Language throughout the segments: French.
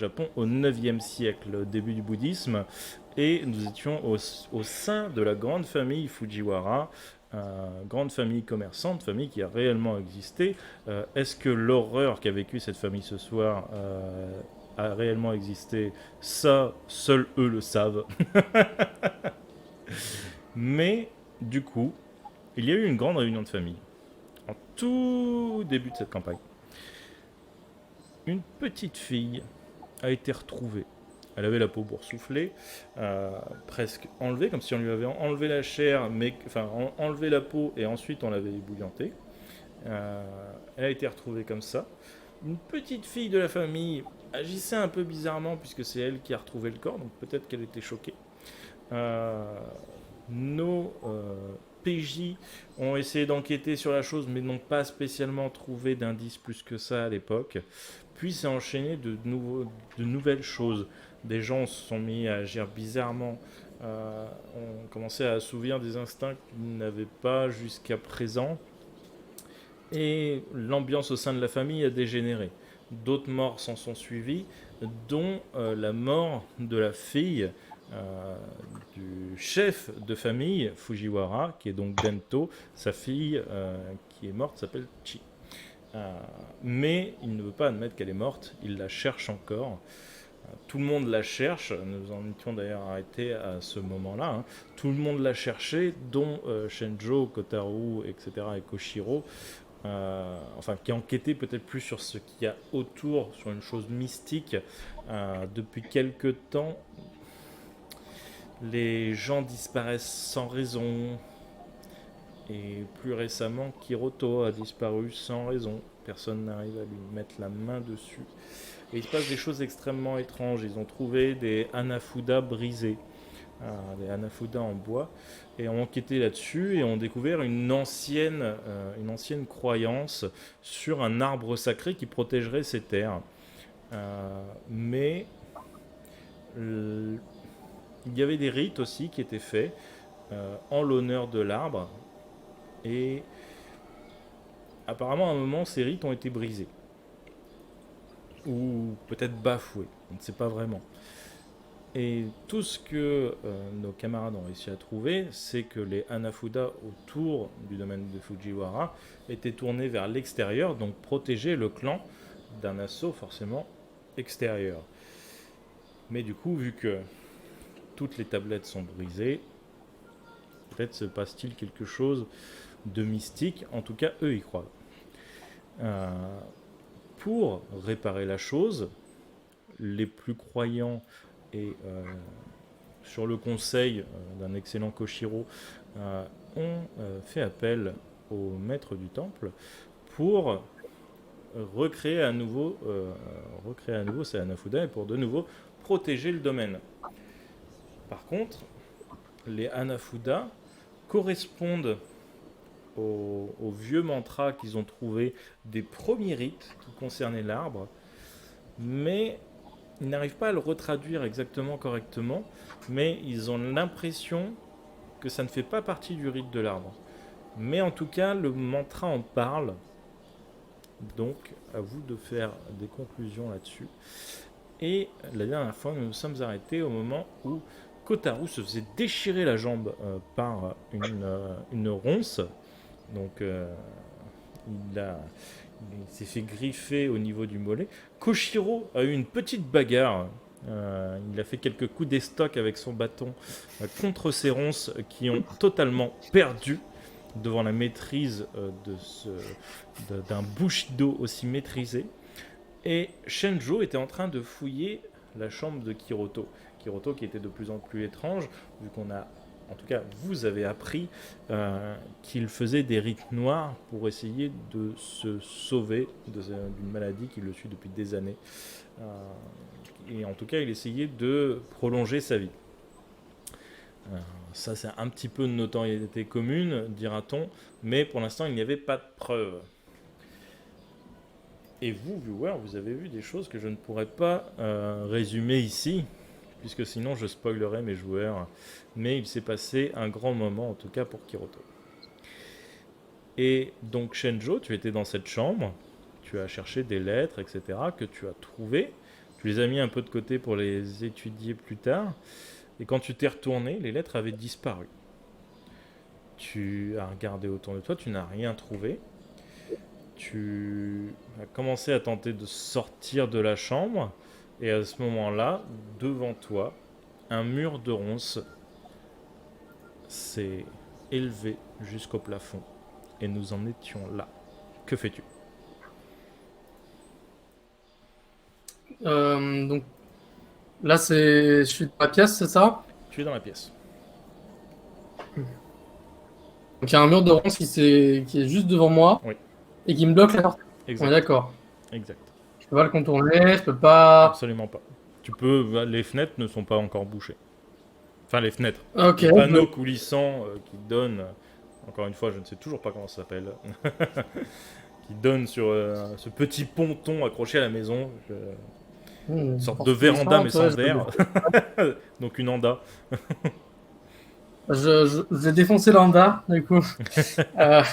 Japon au 9e siècle, au début du bouddhisme, et nous étions au sein de la grande famille Fujiwara, grande famille commerçante, famille qui a réellement existé. Est-ce que l'horreur qu'a vécue cette famille ce soir a réellement existé? Ça, seuls eux le savent. Mais du coup, il y a eu une grande réunion de famille en tout début de cette campagne. Une petite fille a été retrouvée. Elle avait la peau boursouflée, presque enlevée, comme si on lui avait enlevé la chair, mais enfin enlevé la peau et ensuite on l'avait ébouillantée. Elle a été retrouvée comme ça. Une petite fille de la famille agissait un peu bizarrement puisque c'est elle qui a retrouvé le corps, donc peut-être qu'elle était choquée. Euh, nos PJ ont essayé d'enquêter sur la chose, mais n'ont pas spécialement trouvé d'indices plus que ça à l'époque. Puis c'est enchaîné de nouvelles choses. Des gens se sont mis à agir bizarrement, ont commencé à assouvir des instincts qu'ils n'avaient pas jusqu'à présent. Et l'ambiance au sein de la famille a dégénéré. D'autres morts s'en sont suivis, dont la mort de la fille euh, du chef de famille, Fujiwara, qui est donc Bento. Sa fille qui est morte s'appelle Chi. Mais il ne veut pas admettre qu'elle est morte, il la cherche encore. Tout le monde la cherche, nous en étions d'ailleurs arrêtés à ce moment-là. Hein. Tout le monde l'a cherché, dont Shenjo, Kotaru, etc. et Koshiro. Enfin, qui enquêtait peut-être plus sur ce qu'il y a autour, sur une chose mystique. Depuis quelque temps, les gens disparaissent sans raison. Et plus récemment, Kiroto a disparu sans raison. Personne n'arrive à lui mettre la main dessus. Et il se passe des choses extrêmement étranges. Ils ont trouvé des hanafuda brisés, des hanafuda en bois, et ont enquêté là-dessus et ont découvert une ancienne croyance sur un arbre sacré qui protégerait ces terres. Mais il y avait des rites aussi qui étaient faits en l'honneur de l'arbre, et apparemment à un moment ces rites ont été brisés ou peut-être bafoués, on ne sait pas vraiment. Et tout ce que nos camarades ont réussi à trouver, c'est que les hanafuda autour du domaine de Fujiwara étaient tournés vers l'extérieur, donc protéger le clan d'un assaut forcément extérieur. Mais du coup, vu que toutes les tablettes sont brisées, peut-être se passe-t-il quelque chose de mystique. En tout cas, eux y croient. Euh, pour réparer la chose, les plus croyants et sur le conseil d'un excellent Koshiro, ont fait appel au maître du temple pour recréer à nouveau ces Hanafuda et pour de nouveau protéger le domaine. Par contre, les Hanafuda correspondent aux vieux mantras qu'ils ont trouvés des premiers rites qui concernaient l'arbre, mais ils n'arrivent pas à le retraduire exactement correctement, mais ils ont l'impression que ça ne fait pas partie du rite de l'arbre. Mais en tout cas, le mantra en parle, donc à vous de faire des conclusions là-dessus. Et la dernière fois, nous nous sommes arrêtés au moment où Kotaru se faisait déchirer la jambe par une ronce. Donc il s'est fait griffer au niveau du mollet. Koshiro a eu une petite bagarre. Il a fait quelques coups d'estoc avec son bâton contre ces ronces qui ont totalement perdu devant la maîtrise d'un Bushido aussi maîtrisé. Et Shenjo était en train de fouiller la chambre de Kiroto. Kiroto qui était de plus en plus étrange, vu qu'on a, en tout cas vous avez appris qu'il faisait des rites noirs pour essayer de se sauver d'une maladie qui le suit depuis des années. Et en tout cas il essayait de prolonger sa vie. Ça c'est un petit peu de notoriété commune, dira-t-on, mais pour l'instant il n'y avait pas de preuves. Et vous, viewers, vous avez vu des choses que je ne pourrais pas résumer ici, puisque sinon je spoilerais mes joueurs. Mais il s'est passé un grand moment, en tout cas pour Kiroto. Et donc Shenjo, tu étais dans cette chambre, tu as cherché des lettres, etc., que tu as trouvées. Tu les as mis un peu de côté pour les étudier plus tard. Et quand tu t'es retourné, les lettres avaient disparu. Tu as regardé autour de toi, tu n'as rien trouvé. Tu as commencé à tenter de sortir de la chambre. Et à ce moment-là, devant toi, un mur de ronces s'est élevé jusqu'au plafond. Et nous en étions là. Que fais-tu? Donc là, je suis dans la pièce, c'est ça? Tu es dans la pièce. Donc il y a un mur de ronces qui est juste devant moi Oui, et qui me bloque la sortie. On est exact. d'accord. Exact. Je peux pas le contourner, je peux pas. Absolument pas. Tu peux. Les fenêtres ne sont pas encore bouchées. Enfin, les fenêtres. Ok. Le panneau coulissant qui donne. Encore une fois, je ne sais toujours pas comment ça s'appelle. Qui donne sur ce petit ponton accroché à la maison. Une sorte de Force véranda mais puissante, ouais, sans verre. Donc une anda. je vais défoncer l'anda, du coup. Euh,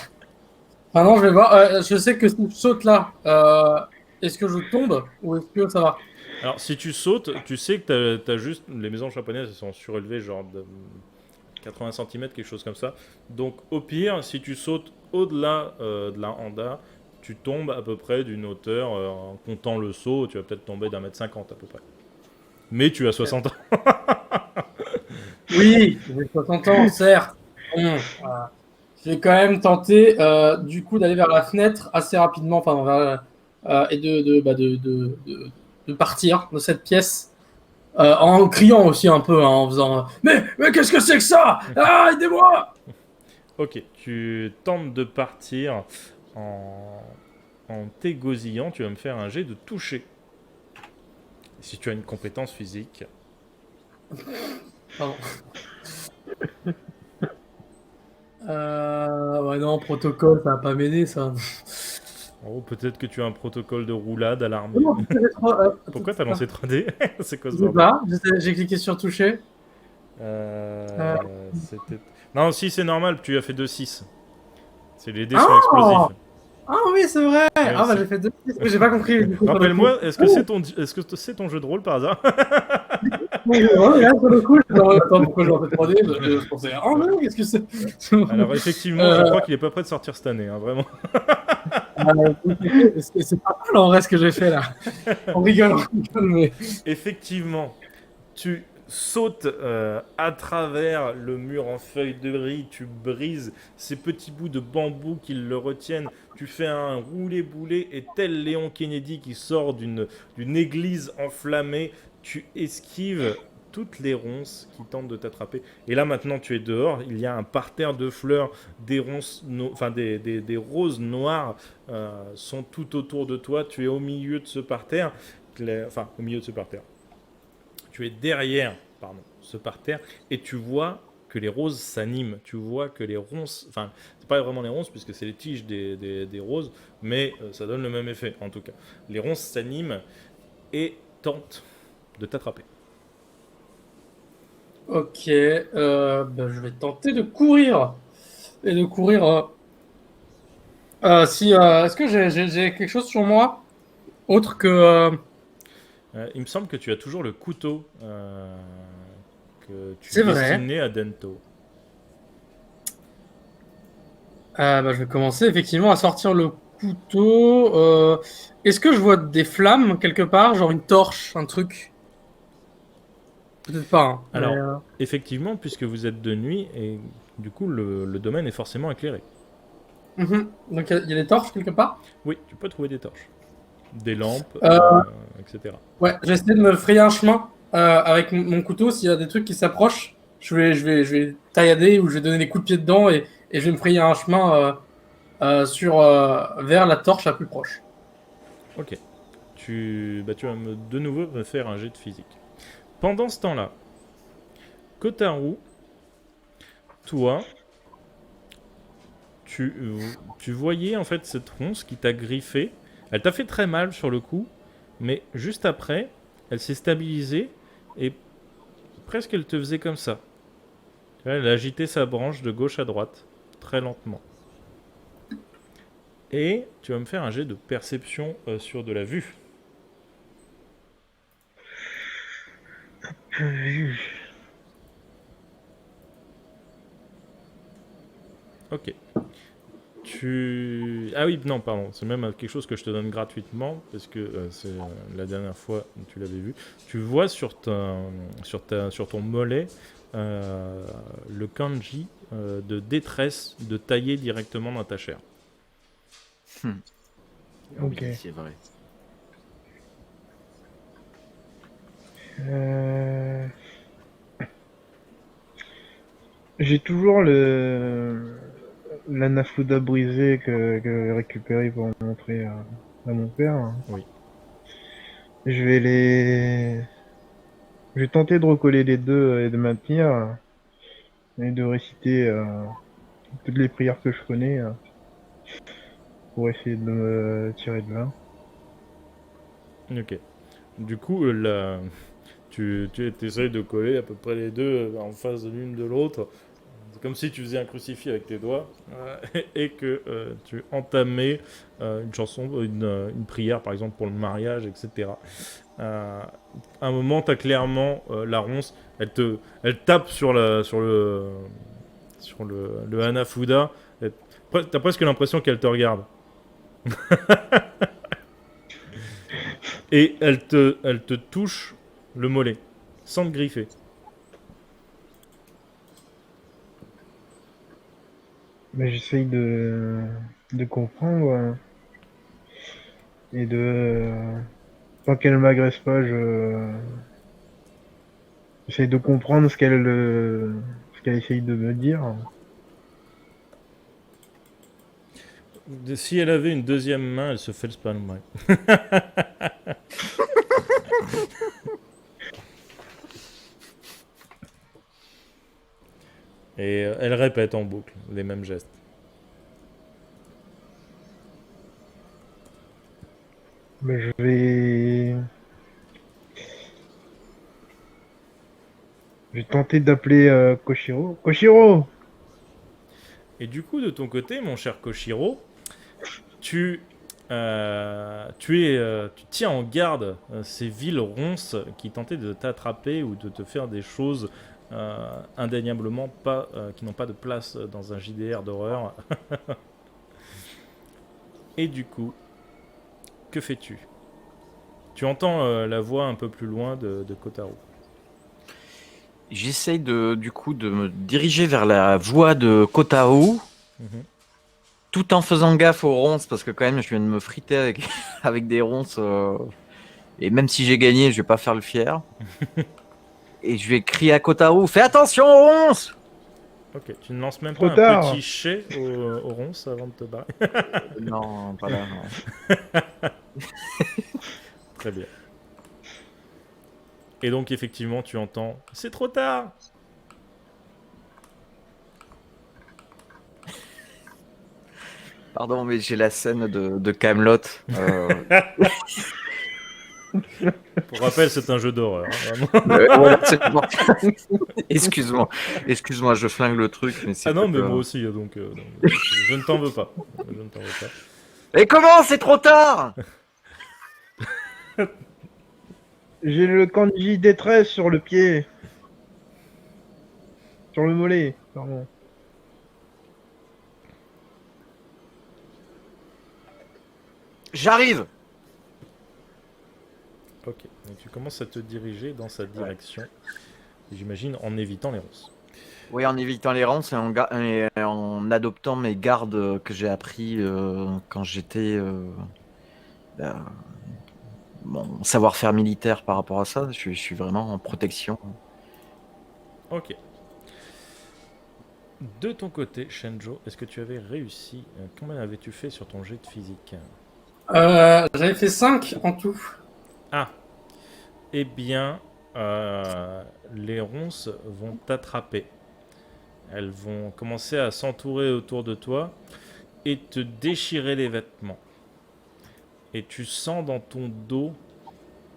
Maintenant, je vais voir. Je sais que si je saute là, est-ce que je tombe ou est-ce que ça va? Alors, si tu sautes, tu sais que t'as juste. Les maisons japonaises, elles sont surélevées, genre de 80 cm, quelque chose comme ça. Donc, au pire, si tu sautes au-delà de la handa, tu tombes à peu près d'une hauteur, en comptant le saut, tu vas peut-être tomber d'1 mètre 50 à peu près. Mais tu as 60 ans. Oui, j'ai 60 ans, certes. Bon, je vais quand même tenter du coup d'aller vers la fenêtre assez rapidement, enfin, et de partir de cette pièce en criant aussi un peu, hein, en faisant mais qu'est-ce que c'est que ça? Ah, aidez-moi! Ok, tu tentes de partir en, en t'égosillant, tu vas me faire un jet de toucher. Si tu as une compétence physique. Pardon. Ouais, non, protocole, ça va pas m'aider, ça. Oh, peut-être que tu as un protocole de roulade à l'armée. Non, Pourquoi t'as lancé 3D? C'est quoi je ce sais bordel? pas, j'ai cliqué sur toucher. C'était. Non, si c'est normal, tu as fait 2-6. C'est les dés sont Ah! explosifs. Ah oui, c'est vrai! Oui, Ah bah j'ai fait deux. Oui, j'ai pas compris du coup sur le coup. rappelle-moi, Ouh! est-ce que c'est ton jeu de rôle par hasard? Ouais, là sur le coup, j'étais en mode, attends, pourquoi j'ai en fait 3D? Je pensais, oh non, qu'est-ce que c'est? Alors effectivement, je Euh, crois qu'il est pas prêt de sortir cette année, hein, vraiment. c'est pas mal en vrai ce que j'ai fait là. On rigole, mais. Effectivement, tu sautes à travers le mur en feuilles de riz, tu brises ces petits bouts de bambou qui le retiennent, tu fais un roulé-boulé et tel Léon Kennedy qui sort d'une église enflammée, tu esquives toutes les ronces qui tentent de t'attraper. Et là maintenant tu es dehors, il y a un parterre de fleurs, des ronces, enfin des roses noires sont tout autour de toi, tu es au milieu de ce parterre, enfin au milieu de ce parterre. Tu es derrière ce parterre et tu vois que les roses s'animent. Tu vois que les ronces, enfin, c'est pas vraiment les ronces puisque c'est les tiges des roses, mais ça donne le même effet en tout cas. Les ronces s'animent et tentent de t'attraper. Ok, bah, je vais tenter de courir. Et de courir. Si, est-ce que j'ai quelque chose sur moi autre que. Il me semble que tu as toujours le couteau que tu C'est vrai. destinais à Dento. Bah, je vais commencer effectivement à sortir le couteau. Est-ce que je vois des flammes quelque part, genre une torche, un truc? Peut-être pas, hein, mais. Alors, effectivement, puisque vous êtes de nuit, et du coup, le domaine est forcément éclairé. Donc il y a des torches quelque part? Oui, tu peux trouver des torches, des lampes, Euh, etc. ouais, je vais essayer de me frayer un chemin avec mon couteau. S'il y a des trucs qui s'approchent, je vais taillader ou je vais donner des coups de pied dedans et je vais me frayer un chemin vers la torche la plus proche. Ok. Tu vas de nouveau me faire un jet de physique. Pendant ce temps-là, Kotaru, toi, tu voyais en fait cette ronce qui t'a griffé. Elle t'a fait très mal sur le coup, mais juste après, elle s'est stabilisée et presque elle te faisait comme ça. Elle a agité sa branche de gauche à droite, très lentement. Et tu vas me faire un jet de perception sur de la vue. Ok. Ah oui, non, pardon. C'est même quelque chose que je te donne gratuitement, parce que c'est la dernière fois que tu l'avais vu. Tu vois sur ton mollet le kanji de détresse de tailler directement dans ta chair. Oui, Ok. c'est vrai. Euh, J'ai toujours l'anafuda brisé que j'ai récupéré pour montrer à mon père. Oui. Je vais les... Je vais tenter de recoller les deux et de maintenir et de réciter toutes les prières que je connais pour essayer de me tirer de là. Ok. Du coup, tu essayes de coller à peu près les deux en face de l'une de l'autre. C'est comme si tu faisais un crucifix avec tes doigts et que tu entamais une chanson, une prière par exemple pour le mariage, etc. À un moment, tu as clairement la ronce, elle tape sur le Hanafuda. T'as presque l'impression qu'elle te regarde. Et elle te touche le mollet, sans te griffer. Mais j'essaye de comprendre et tant qu'elle m'agresse pas, j'essaye de comprendre ce qu'elle essaye de me dire. Si elle avait une deuxième main, elle se fait le spam. Et elle répète en boucle les mêmes gestes. Mais je vais tenter d'appeler Koshiro. Koshiro! Et du coup, de ton côté, mon cher Koshiro, tu tiens en garde ces villes ronces qui tentaient de t'attraper ou de te faire des choses indéniablement pas, qui n'ont pas de place dans un JDR d'horreur. Et du coup, que fais-tu? Tu entends la voix un peu plus loin de Kotaro. J'essaye du coup de me diriger vers la voie de Kotao, Mhm. tout en faisant gaffe aux ronces, parce que quand même je viens de me friter avec, avec des ronces. Et même si j'ai gagné, je vais pas faire le fier. Et je vais crier à Kotao, fais attention aux ronces! Ok, tu ne lances même pas Trop un petit tard! jet au ronces avant de te barrer. Non, pas là. Non. Très bien. Et donc effectivement, tu entends, c'est trop tard. Pardon, mais j'ai la scène de Camelot. Pour rappel, c'est un jeu d'horreur, hein, vraiment. Voilà, c'est bon. Excuse-moi, excuse-moi, je flingue le truc, mais Ah c'est non, pas mais que. moi aussi, donc je ne t'en veux pas. Je ne t'en veux pas. Et comment? C'est trop tard! J'ai le kanji détresse sur le pied. Sur le mollet, pardon. J'arrive! Ok, donc tu commences à te diriger dans sa direction, j'imagine en évitant les ronces. Oui, en évitant les ronces et en adoptant mes gardes que j'ai appris quand j'étais. Euh, mon savoir-faire militaire par rapport à ça, je suis vraiment en protection. Ok. De ton côté, Shenjo, est-ce que tu avais réussi Combien avais-tu fait sur ton jet de physique? J'avais fait 5 en tout. Ah, eh bien, les ronces vont t'attraper. Elles vont commencer à s'entourer autour de toi et te déchirer les vêtements. Et tu sens dans ton dos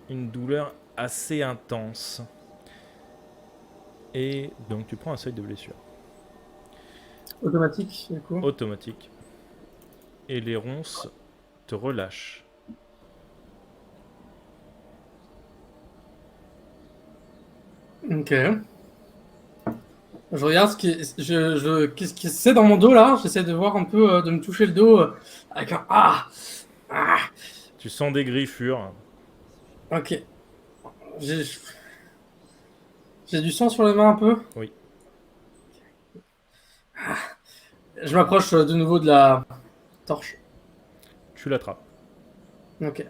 une douleur assez intense. Et donc tu prends un seuil de blessure. Automatique, du coup. Automatique. Et les ronces te relâchent. Ok. Je regarde qu'est-ce qui c'est dans mon dos là. J'essaie de voir un peu, de me toucher le dos avec un ah. Tu sens des griffures. Ok. J'ai j'ai du sang sur les mains un peu. Oui. Je m'approche de nouveau de la torche. Tu l'attrapes. Ok.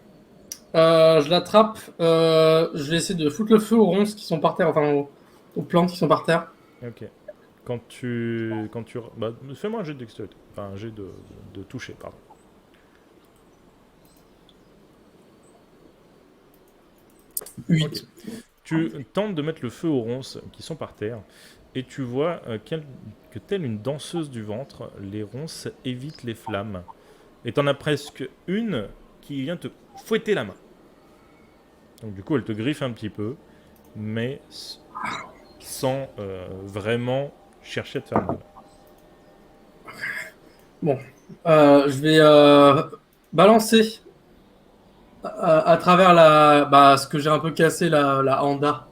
Je l'attrape. Je vais essayer de foutre le feu aux ronces qui sont par terre, enfin aux plantes qui sont par terre. Ok. Bah, fais-moi un jet de dextérité. Enfin, un jet de toucher, pardon. Huit. Ok. Tu tentes de mettre le feu aux ronces qui sont par terre, et tu vois que telle une danseuse du ventre, les ronces évitent les flammes. Et t'en as presque une qui vient te fouetter la main. Donc du coup, elle te griffe un petit peu, mais sans vraiment chercher à te faire mal. Je vais balancer à travers ce que j'ai un peu cassé, la handa,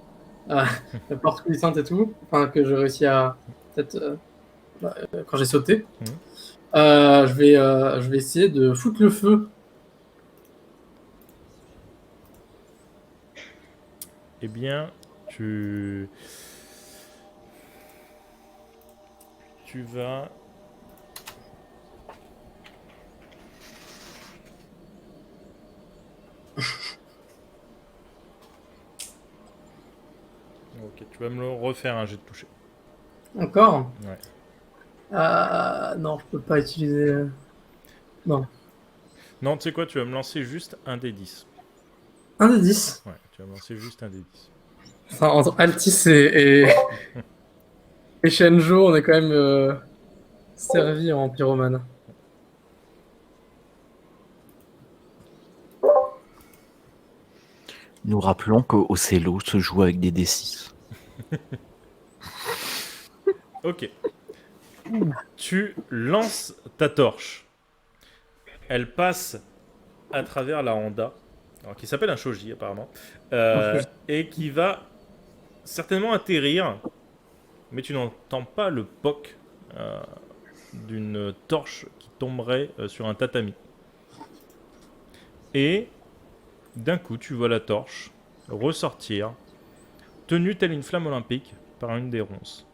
la porte glissante et tout, enfin que j'ai réussi à peut-être quand j'ai sauté. Mhm. Je vais essayer de foutre le feu. Eh bien, tu vas... Ok, tu vas me le refaire un jet de toucher. Encore? Ouais. Non, je peux pas utiliser. Non. Non, tu sais quoi, tu vas me lancer juste un des 10. Un des 10. Ouais, tu vas me lancer juste un des 10. Enfin, entre Altis et Shenjo, on est quand même servi en pyromane. Nous rappelons qu'au cello se joue avec des D6. Ok. Tu lances ta torche. Elle passe à travers la Honda, alors, qui s'appelle un shoji apparemment, et qui va certainement atterrir, mais tu n'entends pas le poc d'une torche qui tomberait sur un tatami. Et d'un coup, tu vois la torche ressortir, tenue telle une flamme olympique par une des ronces,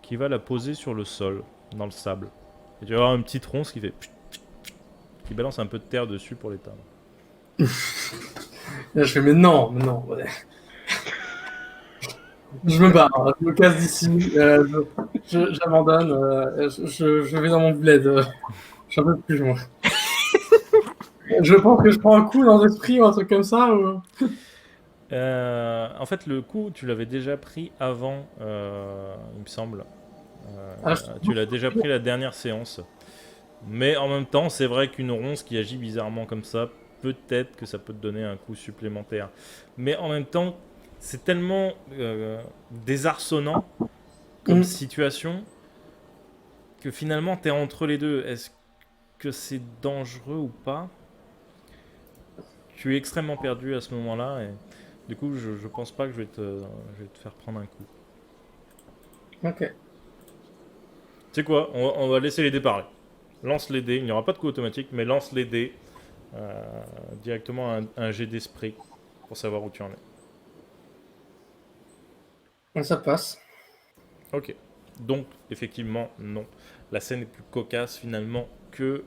qui va la poser sur le sol, dans le sable. Et tu vas avoir une petite ronce qui fait... qui balance un peu de terre dessus pour l'éteindre. Là, je fais, mais non, ouais. Je me barre, je me casse d'ici, j'abandonne, je vais dans mon bled. J'en peux plus, moi. Je pense que je prends un coup dans l'esprit ou un truc comme ça. Ou... En fait, le coup, tu l'avais déjà pris avant, il me semble. Ah, Tu l'as déjà pris la dernière séance. Mais en même temps, c'est vrai qu'une ronce qui agit bizarrement comme ça, peut-être que ça peut te donner un coup supplémentaire. Mais en même temps, c'est tellement désarçonnant comme situation que finalement, tu es entre les deux. Est-ce que c'est dangereux ou pas? Tu es extrêmement perdu à ce moment-là et du coup, je pense pas que je vais te faire prendre un coup. Ok. Tu sais quoi, on va laisser les dés parler. Lance les dés, il n'y aura pas de coup automatique, mais lance les dés directement un jet d'esprit pour savoir où tu en es. Ça passe. Ok. Donc, effectivement, non. La scène est plus cocasse finalement que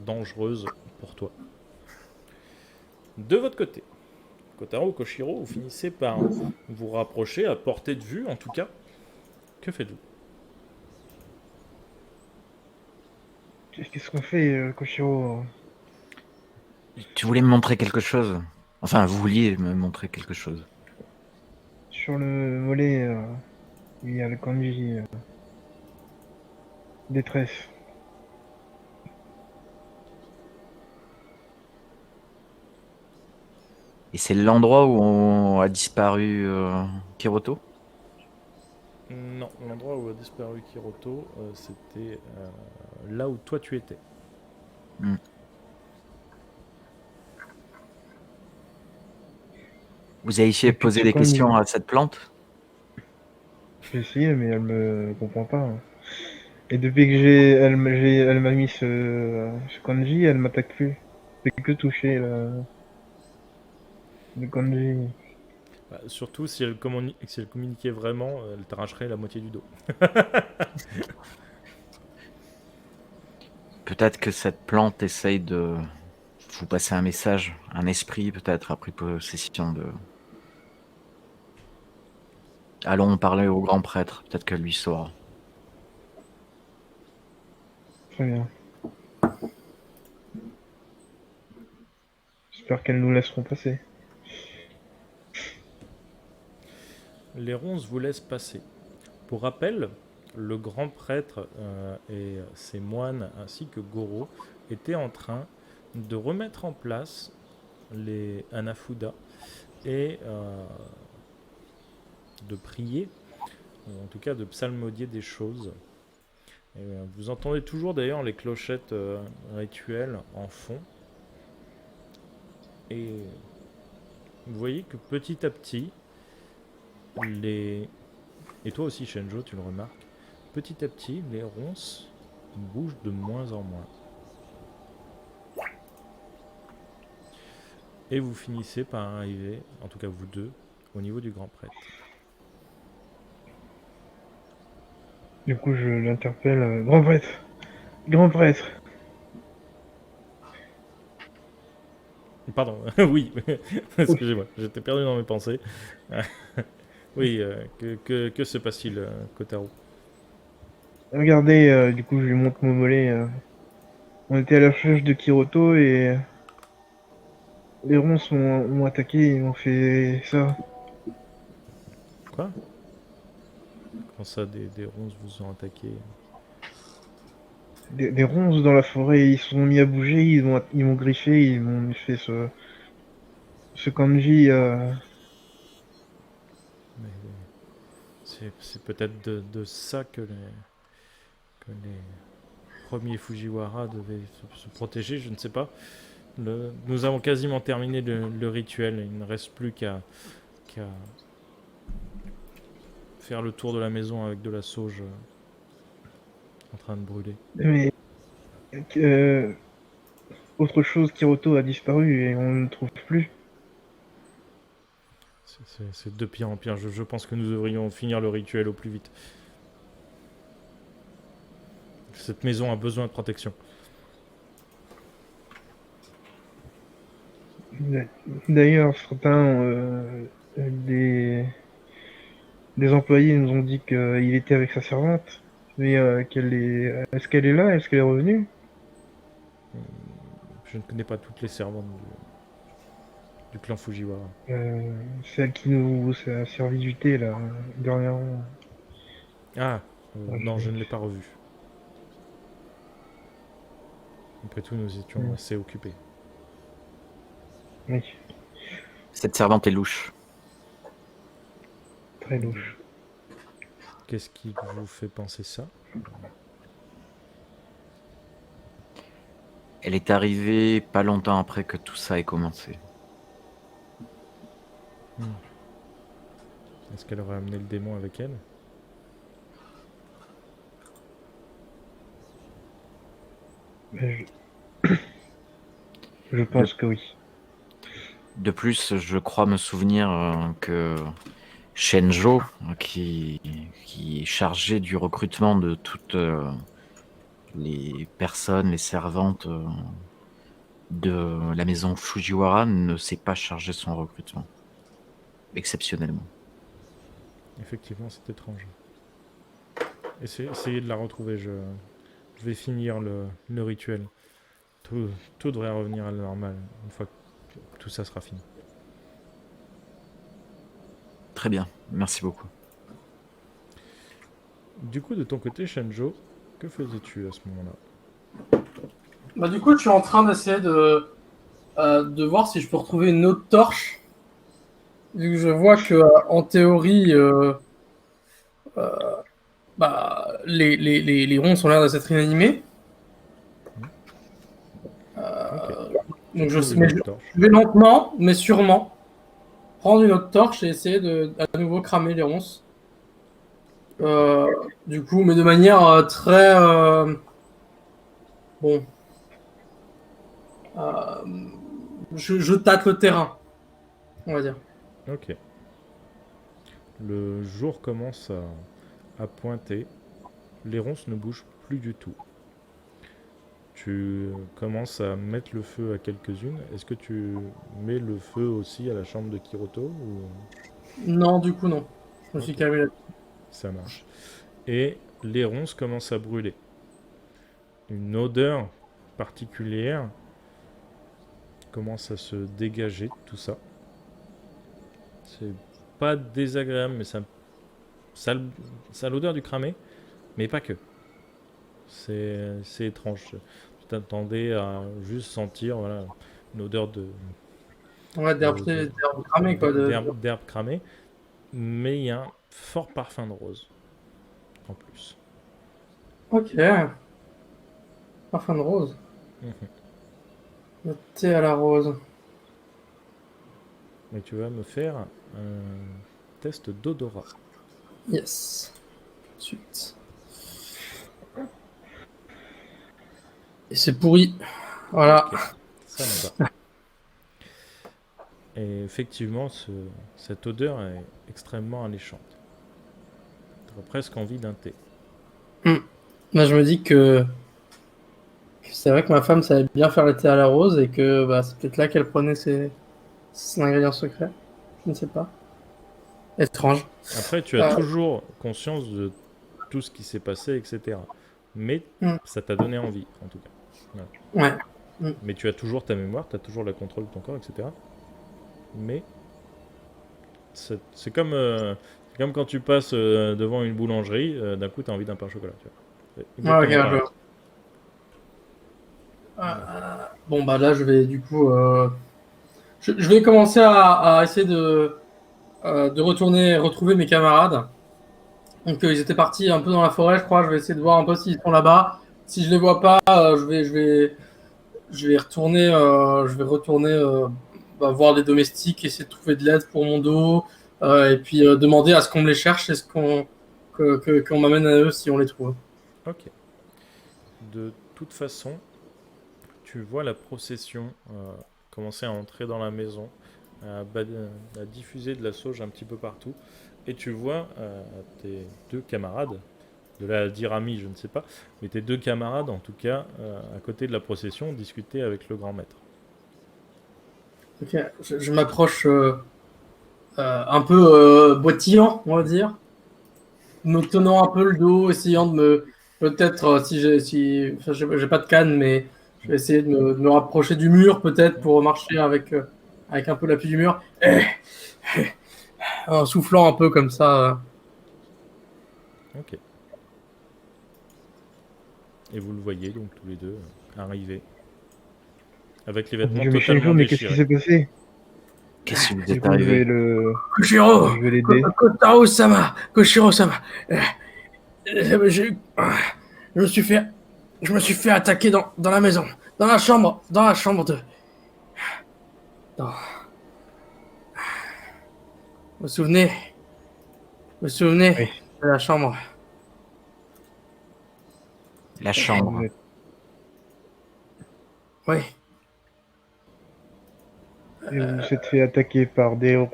dangereuse pour toi. De votre côté, Kotaro ou Koshiro, vous finissez par vous rapprocher à portée de vue en tout cas. Que faites-vous? Qu'est-ce qu'on fait, Koshiro? Tu voulais me montrer quelque chose? Enfin, vous vouliez me montrer quelque chose. Sur le volet, il y a le kanji détresse. Et c'est l'endroit où a disparu Kiroto? Non, l'endroit où a disparu Kiroto, c'était là où toi tu étais. Hmm. « Vous avez essayé de poser des questions à cette plante? J'ai essayé, mais elle me comprend pas, hein. Et depuis que elle m'a mis ce kanji, elle m'attaque plus. Fait que toucher le kanji. Bah, surtout si elle communiquait vraiment, elle t'arracherait la moitié du dos. Peut-être que cette plante essaye de vous passer un message, un esprit peut-être a pris possession de... Allons parler au grand prêtre, peut-être que lui saura. Très bien. J'espère qu'elles nous laisseront passer. Les ronces vous laissent passer. Pour rappel, le grand prêtre et ses moines ainsi que Goro étaient en train de remettre en place les anafuda et de prier, ou en tout cas de psalmodier des choses. Et, vous entendez toujours d'ailleurs les clochettes rituelles en fond. Et vous voyez que petit à petit, et toi aussi Shenjo, tu le remarques, petit à petit, les ronces bougent de moins en moins. Et vous finissez par arriver, en tout cas vous deux, au niveau du grand prêtre. Du coup, je l'interpelle. Grand prêtre! Grand prêtre! Pardon, oui, excusez-moi, j'étais perdu dans mes pensées. Oui, que se passe-t-il, Kotaro? Regardez, du coup, je lui montre mon mollet. On était à la recherche de Kiroto et les ronces m'ont attaqué et m'ont fait ça. Quoi? Quand ça, des ronces vous ont attaqué? Des ronces dans la forêt, ils se sont mis à bouger, ils m'ont griffé, ils m'ont fait ce kanji. Mais c'est peut-être de ça que les premiers Fujiwara devaient se protéger, je ne sais pas. Nous avons quasiment terminé le rituel, il ne reste plus qu'à faire le tour de la maison avec de la sauge en train de brûler. Mais autre chose, Kiroto a disparu et on ne le trouve plus. C'est de pire en pire, je pense que nous devrions finir le rituel au plus vite. Cette maison a besoin de protection. D'ailleurs, certains des employés nous ont dit qu'il était avec sa servante, mais est-ce qu'elle est là? Est-ce qu'elle est revenue? Je ne connais pas toutes les servantes du clan Fujiwara. Celle qui nous a servi du thé là dernièrement. Ah, non, je ne l'ai pas revue. Après tout, nous étions assez occupés. Oui, Cette servante est louche. très louche. Qu'est-ce qui vous fait penser ça? Elle est arrivée pas longtemps après que tout ça ait commencé. Est-ce qu'elle aurait amené le démon avec elle? Mais je pense que oui. De plus, je crois me souvenir que Shenjo, qui est chargé du recrutement de toutes les personnes, les servantes de la maison Fujiwara, ne s'est pas chargé de son recrutement. Exceptionnellement. Effectivement, c'est étrange. Essayez de la retrouver, je vais finir le rituel. Tout devrait revenir à la normale une fois que tout ça sera fini. Très bien, merci beaucoup. Du coup, de ton côté, Shenjo, que faisais-tu à ce moment-là? Bah, du coup, je suis en train d'essayer de voir si je peux retrouver une autre torche. Vu que je vois que, en théorie, les ronces ont l'air de s'être inanimés. Donc Trouve mais une autre torche. je vais lentement, mais sûrement, prendre une autre torche et essayer de à nouveau cramer les ronces. Du coup, mais de manière très bon. euh, je tâte le terrain, on va dire. Ok. Le jour commence à pointer. Les ronces ne bougent plus du tout. Tu commences à mettre le feu à quelques-unes. Est-ce que tu mets le feu aussi à la chambre de Kiroto ou... Non, du coup, non. Je me suis Ok, calmé là. ça marche. Et les ronces commencent à brûler. Une odeur particulière commence à se dégager de tout ça. C'est pas désagréable, mais ça a l'odeur du cramé, mais pas que. C'est étrange. Tu t'attendais à juste sentir voilà, une odeur Ouais, d'herbe cramée, quoi. d'herbe cramée, mais il y a un fort parfum de rose en plus. Ok. Parfum de rose. Mhm. Le thé à la rose. Et tu vas me faire un test d'odorat. Yes. Ensuite. Et c'est pourri. Voilà. Ok, ça me va. Et effectivement, cette odeur est extrêmement alléchante. Tu as presque envie d'un thé. Là, je me dis que c'est vrai que ma femme savait bien faire le thé à la rose et que bah, c'est peut-être là qu'elle prenait ses ingrédients secrets. Je ne sais pas. Étrange. Après, tu as Euh, toujours conscience de tout ce qui s'est passé, etc. Mais hmm, ça t'a donné envie, en tout cas. Voilà. ouais. Hmm. Mais tu as toujours ta mémoire, tu as toujours le contrôle de ton corps, etc. Mais c'est comme quand tu passes devant une boulangerie, d'un coup, tu as envie d'un pain au chocolat. Tu vois. C'est Ah, ok, exactement je pareil. vois. Voilà. Bon, bah là, je vais du coup. Je vais commencer à essayer de retourner retrouver mes camarades. Donc, ils étaient partis un peu dans la forêt, je crois. Je vais essayer de voir un peu s'ils sont là-bas. Si je les vois pas, je vais retourner, bah, voir les domestiques, essayer de trouver de l'aide pour mon dos, et puis demander à ce qu'on me les cherche et qu'on m'amène à eux si on les trouve. Ok. De toute façon, tu vois la procession commencer à entrer dans la maison, à diffuser de la sauge un petit peu partout. Et tu vois tes deux camarades, de là à dire amis, je ne sais pas, mais tes deux camarades, en tout cas, à côté de la procession, discuter avec le grand maître. Ok, je m'approche un peu boitillant, on va dire, me tenant un peu le dos, essayant de me. Peut-être, enfin, j'ai pas de canne, mais je vais essayer de me rapprocher du mur, peut-être, pour marcher avec un peu l'appui du mur, en soufflant un peu comme ça. Ok. Et vous le voyez donc tous les deux arriver, avec les vêtements Mais totalement Shinjo, mais qu'est-ce qui déchirés. s'est passé? Qu'est-ce qui vous Du est coup, arrivé? Koshiro! je vais l'aider. Kotaro-sama! Koshiro-sama! Je, je me suis fait, je me suis fait attaquer dans la maison, dans la chambre de. Dans- Vous vous souvenez? Vous vous souvenez Oui, de la chambre? La vous chambre. êtes- Oui. et vous vous êtes fait attaquer par des héros.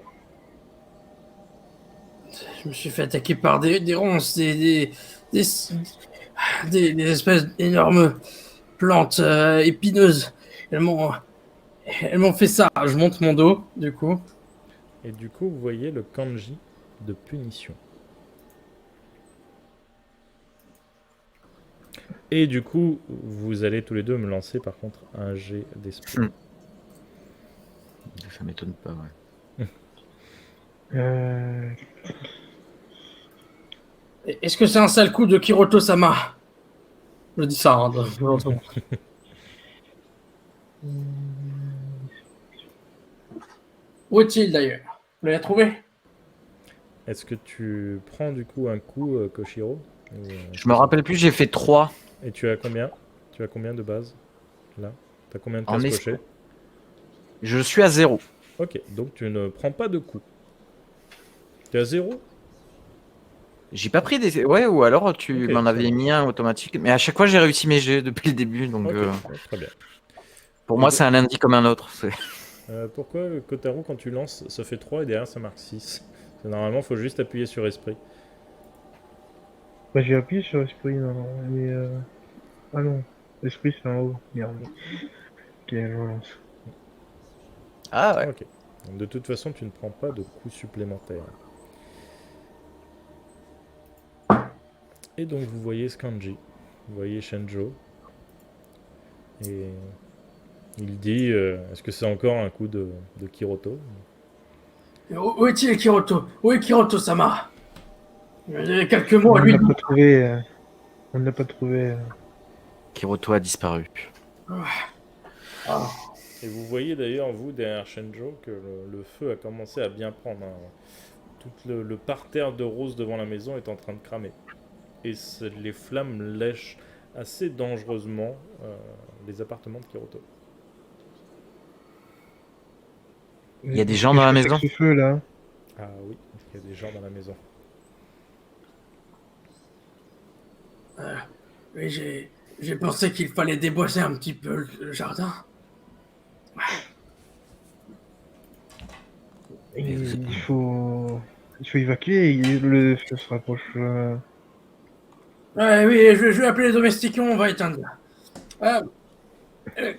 Je me suis fait attaquer par des ronces, des, des espèces d'énormes plantes épineuses. Elles m'ont, elles m'ont fait ça. Je monte mon dos, du coup. Et du coup, vous voyez le kanji de punition. Et du coup, vous allez tous les deux me lancer par contre un jet d'esprit. Ça m'étonne pas, ouais. Euh, Est-ce que c'est un sale coup de Kiroto-sama? Je dis ça, hein, Où est-il d'ailleurs? Vous l'avez trouvé? Est-ce que tu prends du coup un coup, Koshiro Je me rappelle plus, j'ai fait 3 Et tu as combien? Tu as combien de base là? Tu as combien de en cases esprit. cochées? Je suis à 0. Ok, donc tu ne prends pas de coup. Tu es à 0? J'ai pas pris des. Ouais, ou alors tu Ok, m'en ça avais marche. mis un automatique. Mais à chaque fois, j'ai réussi mes jets depuis le début. Donc Ok, ouais, très bien. pour Et moi, c'est un lundi comme un autre. pourquoi Kotaro, quand tu lances, ça fait 3 et derrière ça marque 6? Normalement, il faut juste appuyer sur esprit. Bah, j'ai appuyé sur esprit, non, mais ah non, esprit c'est en haut, merde. Ok, je relance. Ah ouais. Ok. Donc, de toute façon, tu ne prends pas de coups supplémentaires. Et donc, vous voyez Skanji. Vous voyez Shenjo. Et il dit est-ce que c'est encore un coup de Kiroto? Où est-il, Kiroto? Où est Kiroto-sama? Il y a quelques mots à On lui n'a dire. pas trouvé, on n'a pas trouvé. Kiroto a disparu. Ah. Et vous voyez d'ailleurs, vous, derrière Shenjo, que le feu a commencé à bien prendre. Tout le parterre de roses devant la maison est en train de cramer. Et les flammes lèchent assez dangereusement les appartements de Kiroto. Il y a des Qu'est-ce gens que dans je la fais avec maison? ce feu là? Ah oui, il y a des gens dans la maison. Oui, j'ai pensé qu'il fallait déboiser un petit peu le jardin. Et Mais il faut évacuer. Le feu se rapproche. Ouais, oui, je vais appeler les domestiques, on va éteindre. Euh, euh,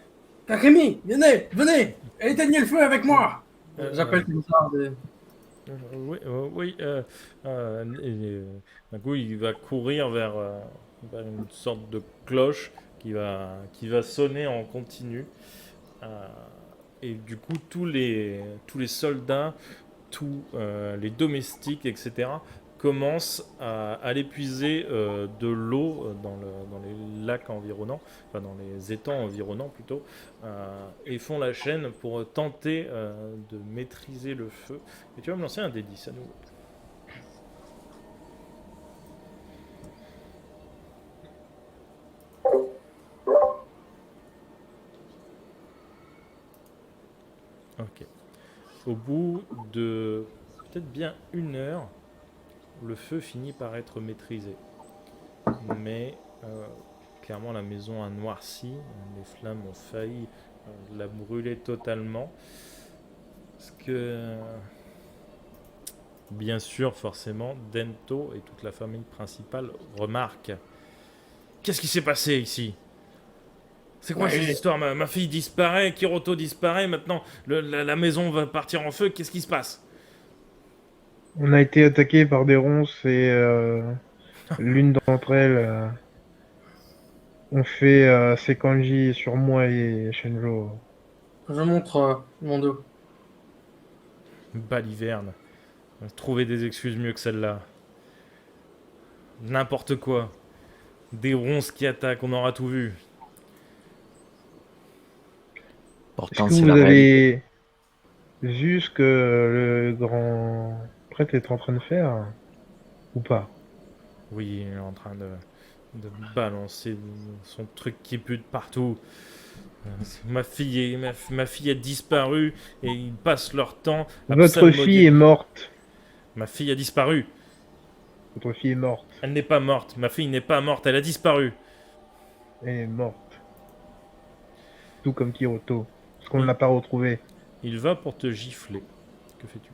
Takemi, venez, éteignez le feu avec moi. Euh, J'appelle comme ça. oui, oui. D'un coup, il va courir vers une sorte de cloche qui va sonner en continu. Euh, et du coup, tous les soldats, tous les domestiques, etc., commencent à aller puiser de l'eau dans les lacs environnants, enfin dans les étangs environnants plutôt, et font la chaîne pour tenter de maîtriser le feu. Et tu vas me lancer un D10 à nouveau. Ok. Au bout de peut-être bien 1 heure, le feu finit par être maîtrisé. Mais clairement, la maison a noirci, les flammes ont failli la brûler totalement. Parce que, bien sûr, forcément, Dento et toute la famille principale remarquent. Qu'est-ce qui s'est passé ici? C'est quoi ces Ouais, histoires? Ma fille disparaît, Kiroto disparaît, maintenant la maison va partir en feu, qu'est-ce qui se passe? On a été attaqué par des ronces et l'une d'entre elles ont fait ses kanji sur moi et Shenjo. je montre mon dos. Baliverne. Trouver des excuses mieux que celle-là. N'importe quoi. Des ronces qui attaquent, on aura tout vu. Est-ce Pourtant, que c'est vous la réalité. avez vu ce que le grand prêtre est en train de faire ou pas? Oui, il est en train de balancer son truc qui pue de partout. Ma fille a disparu et ils passent leur temps à Votre fille psalmodier. est morte. Ma fille a disparu. Votre fille est morte. Elle n'est pas morte. Ma fille n'est pas morte. Elle a disparu. Elle est morte. Tout comme Kiroto. Parce qu'on ne Il, l'a pas retrouvée. il va pour te gifler. Que fais-tu?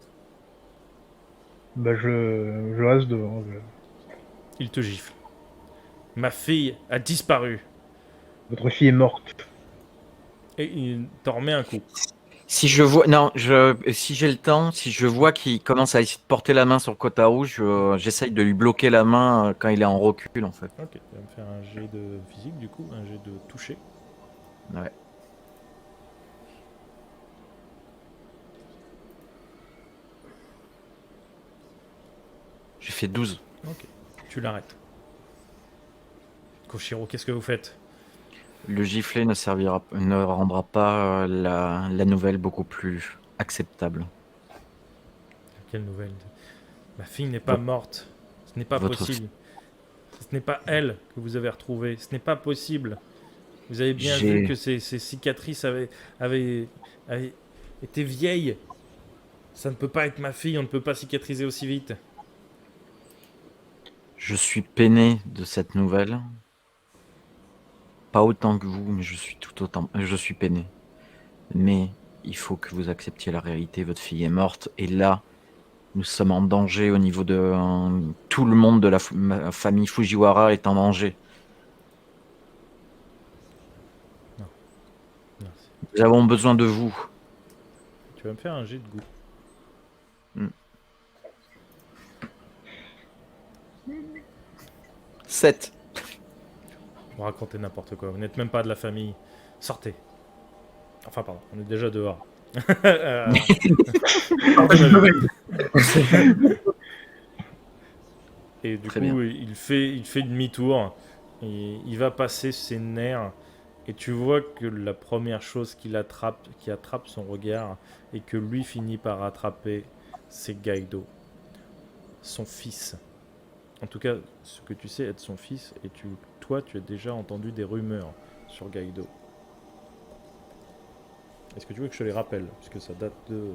Bah je reste devant. Il te gifle. Ma fille a disparu. Votre fille est morte. Et il t'en remet un coup. Si je vois, non, si j'ai le temps, si je vois qu'il commence à essayer de porter la main sur Kotaro, j'essaye de lui bloquer la main quand il est en recul, en fait. Ok, tu vas me faire un jet de physique du coup, un jet de toucher. Ouais. J'ai fait 12. Ok, tu l'arrêtes. Koshiro, qu'est-ce que vous faites? Le giflet ne rendra pas la nouvelle beaucoup plus acceptable. Quelle nouvelle? Ma fille n'est pas Votre, morte. Ce n'est pas votre possible. Ce n'est pas elle que vous avez retrouvée. Ce n'est pas possible. Vous avez bien vu j'ai, que ces cicatrices avaient été vieilles. Ça ne peut pas être ma fille, on ne peut pas cicatriser aussi vite. Je suis peiné de cette nouvelle. Pas autant que vous, mais je suis peiné. Mais il faut que vous acceptiez la réalité. Votre fille est morte, et là, nous sommes en danger au niveau de tout le monde de la famille Fujiwara est en danger. Merci. Nous avons besoin de vous. Tu vas me faire un jet de goût. 7. Vous racontez n'importe quoi. Vous n'êtes même pas de la famille. Sortez. Enfin, pardon, on est déjà dehors. Euh, Et du Très coup, bien. il fait demi-tour. Et il va passer ses nerfs. Et tu vois que la première chose qui attrape son regard, et que lui finit par attraper, c'est Gaido, son fils. En tout cas, ce que tu sais être son fils, et toi, tu as déjà entendu des rumeurs sur Gaido. Est-ce que tu veux que je te les rappelle? Puisque ça date de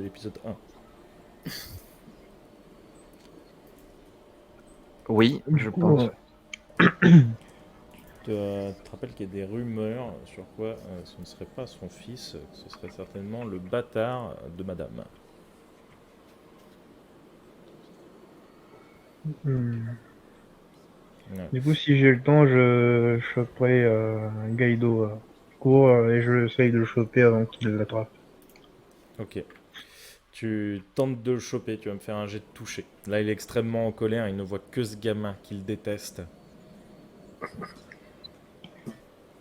l'épisode 1. Oui, Du je coup, pense. Tu te rappelles qu'il y a des rumeurs sur quoi ce ne serait pas son fils, ce serait certainement le bâtard de madame. Ouais. Du coup, si j'ai le temps, je choperai Gaido. Je cours et je essaye de le choper avant qu'il l'attrape. Ok. Tu tentes de le choper, tu vas me faire un jet de toucher. Là, il est extrêmement en colère, il ne voit que ce gamin qu'il déteste.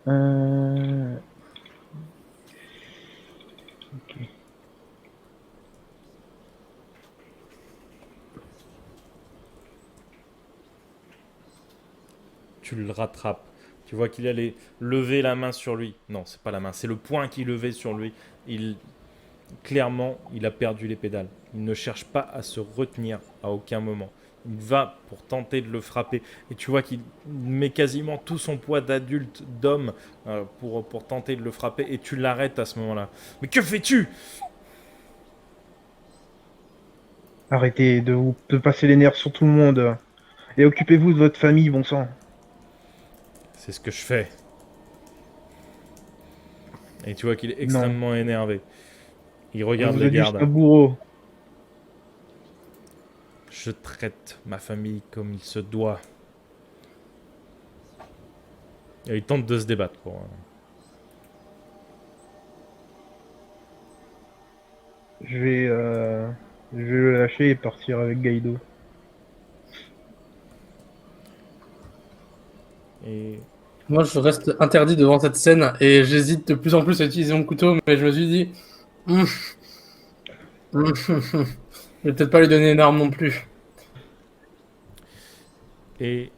Euh... Ok. Tu le rattrapes. Tu vois qu'il allait lever la main sur lui. Non, c'est pas la main, c'est le poing qu'il levait sur lui. Clairement, il a perdu les pédales. Il ne cherche pas à se retenir à aucun moment. Il va pour tenter de le frapper. Et tu vois qu'il met quasiment tout son poids d'adulte, d'homme, pour tenter de le frapper. Et tu l'arrêtes à ce moment-là. Mais que fais-tu? Arrêtez de passer les nerfs sur tout le monde. Et occupez-vous de votre famille, bon sang. C'est ce que je fais. Et tu vois qu'il est Non, extrêmement énervé. Il on regarde vous les a juste gardes. un bourreau. Je traite ma famille comme il se doit. Et il tente de se débattre. Je vais, je vais le lâcher et partir avec Gaido. Et Moi, je reste interdit devant cette scène et j'hésite de plus en plus à utiliser mon couteau, mais je me suis dit, hum, je vais peut-être pas lui donner une arme non plus. Et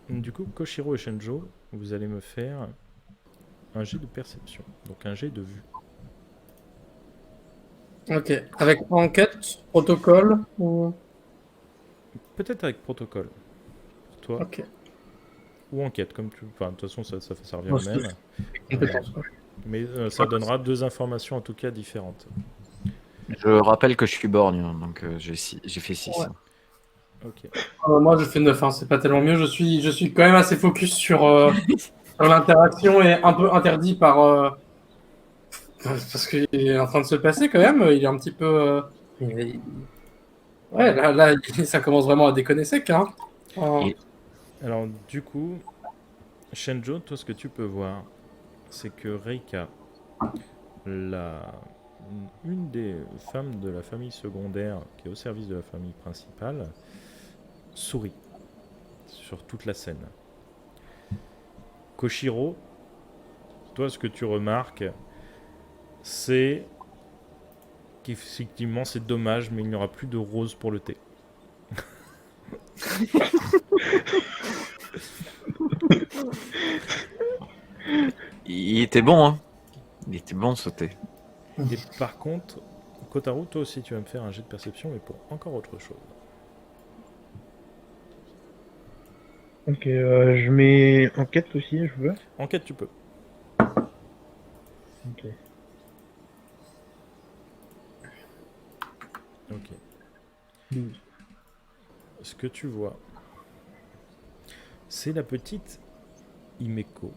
du coup, Koshiro et Shenjo, vous allez me faire un jet de perception. Donc un jet de vue. Ok. Avec enquête, protocole ou... Peut-être avec protocole pour toi. Ok. Ou enquête, comme tu. Enfin, de toute façon, ça revient Moi, au même. compétence. Mais ça donnera deux informations en tout cas différentes. Je rappelle que je suis borgne, hein, donc j'ai fait 6. Ouais. Ok. Moi, je fais 9, hein, c'est pas tellement mieux. Je suis quand même assez focus sur l'interaction et un peu interdit par... parce qu'il est en train de se passer quand même. Il est un petit peu... Ouais, là, ça commence vraiment à déconner sec. Hein. Et- Alors, du coup, Shenjo, toi, ce que tu peux voir, c'est que Reika, la... une des femmes de la famille secondaire qui est au service de la famille principale, sourit sur toute la scène. Koshiro, toi, ce que tu remarques, c'est qu'effectivement, c'est dommage, mais il n'y aura plus de rose pour le thé. Il était bon, hein. Il était bon sauter. Et par contre, Kotaro, toi aussi, tu vas me faire un jet de perception, mais pour encore autre chose. Ok, je mets enquête aussi, je veux. Enquête, tu peux. Ok. Ok. 12. Ce que tu vois, C'est la petite Himeko.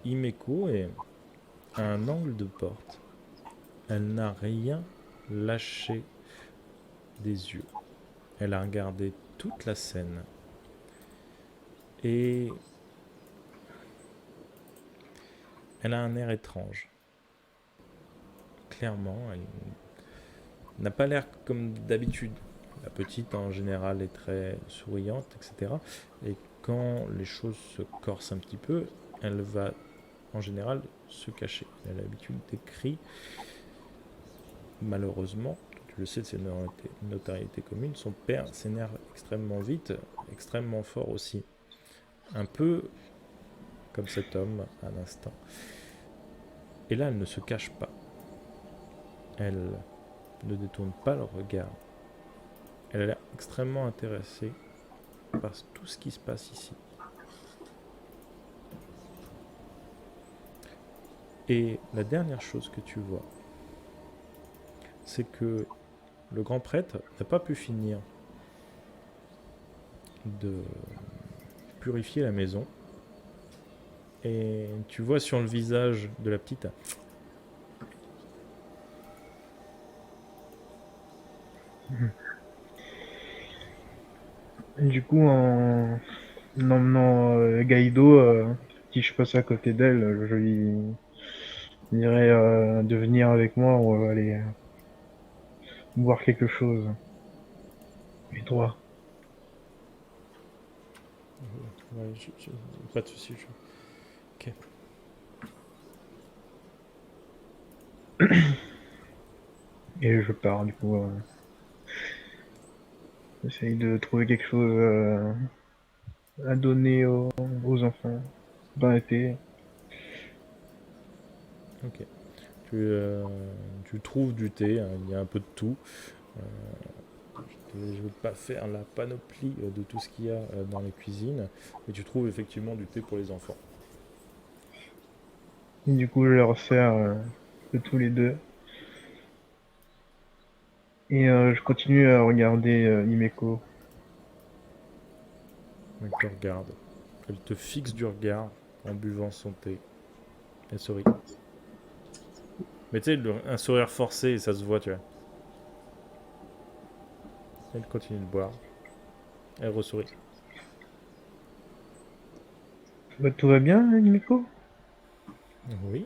Himeko est à un angle de porte. Elle n'a rien lâché des yeux. Elle a regardé toute la scène. Et elle a un air étrange. Clairement, elle n'a pas l'air comme d'habitude. La petite, en général, est très souriante, etc. Et quand les choses se corsent un petit peu, elle va, en général, se cacher. Elle a l'habitude des cris. Malheureusement, tu le sais, c'est une notoriété commune, son père s'énerve extrêmement vite, extrêmement fort aussi. Un peu comme cet homme, à l'instant. Et là, elle ne se cache pas. Elle ne détourne pas le regard. Elle a l'air extrêmement intéressée par tout ce qui se passe ici. Et la dernière chose que tu vois, c'est que le grand prêtre n'a pas pu finir de purifier la maison. Et tu vois sur le visage de la petite Du coup, en emmenant Gaïdo, si je passe à côté d'elle, je lui dirais de venir avec moi, on va aller boire quelque chose. Et toi? ouais, pas de soucis. Ok. Et je pars, du coup. J'essaye de trouver quelque chose à donner aux enfants dans l'été. Ok. Tu trouves du thé, hein, il y a un peu de tout. Euh, je ne vais pas faire la panoplie de tout ce qu'il y a dans les cuisines, mais tu trouves effectivement du thé pour les enfants. Et du coup, je leur sers de tous les deux. Et je continue à regarder Himeko. Elle te regarde. Elle te fixe du regard en buvant son thé. Elle sourit. Mais tu sais, un sourire forcé, ça se voit, tu vois. Elle continue de boire. Elle ressourit. Bah, tout va bien, Himeko? Oui.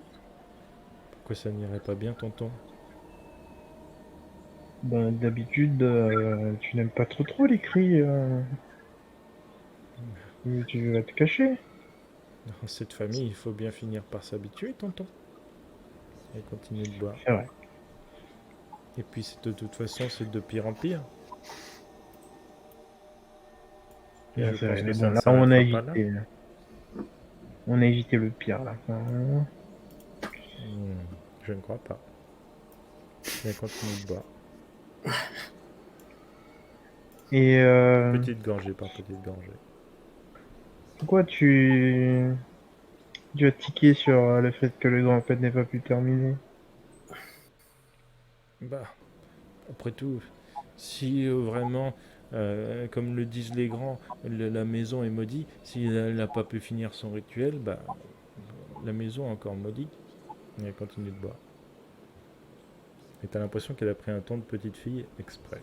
Pourquoi ça n'irait pas bien, tonton? Ben, d'habitude, tu n'aimes pas trop les cris. Tu vas te cacher. Dans cette famille, il faut bien finir par s'habituer, tonton. Elle continue de boire. C'est vrai. Et puis, de toute façon, c'est de pire en pire. Et Ouais, je c'est pense vrai. que Mais ça bon, ne là, on a s'arrêtera pas là. évité. On a évité le pire, là. Je ne crois pas. Elle continue de boire. Et Petite gorgée par petite gorgée. pourquoi tu as tiqué sur le fait que le grand fête n'ait pas pu terminer? Bah, après tout, si vraiment, comme le disent les grands, la maison est maudite, si elle n'a pas pu finir son rituel, bah, la maison est encore maudite. Et elle continue de boire. Et t'as l'impression qu'elle a pris un ton de petite fille exprès.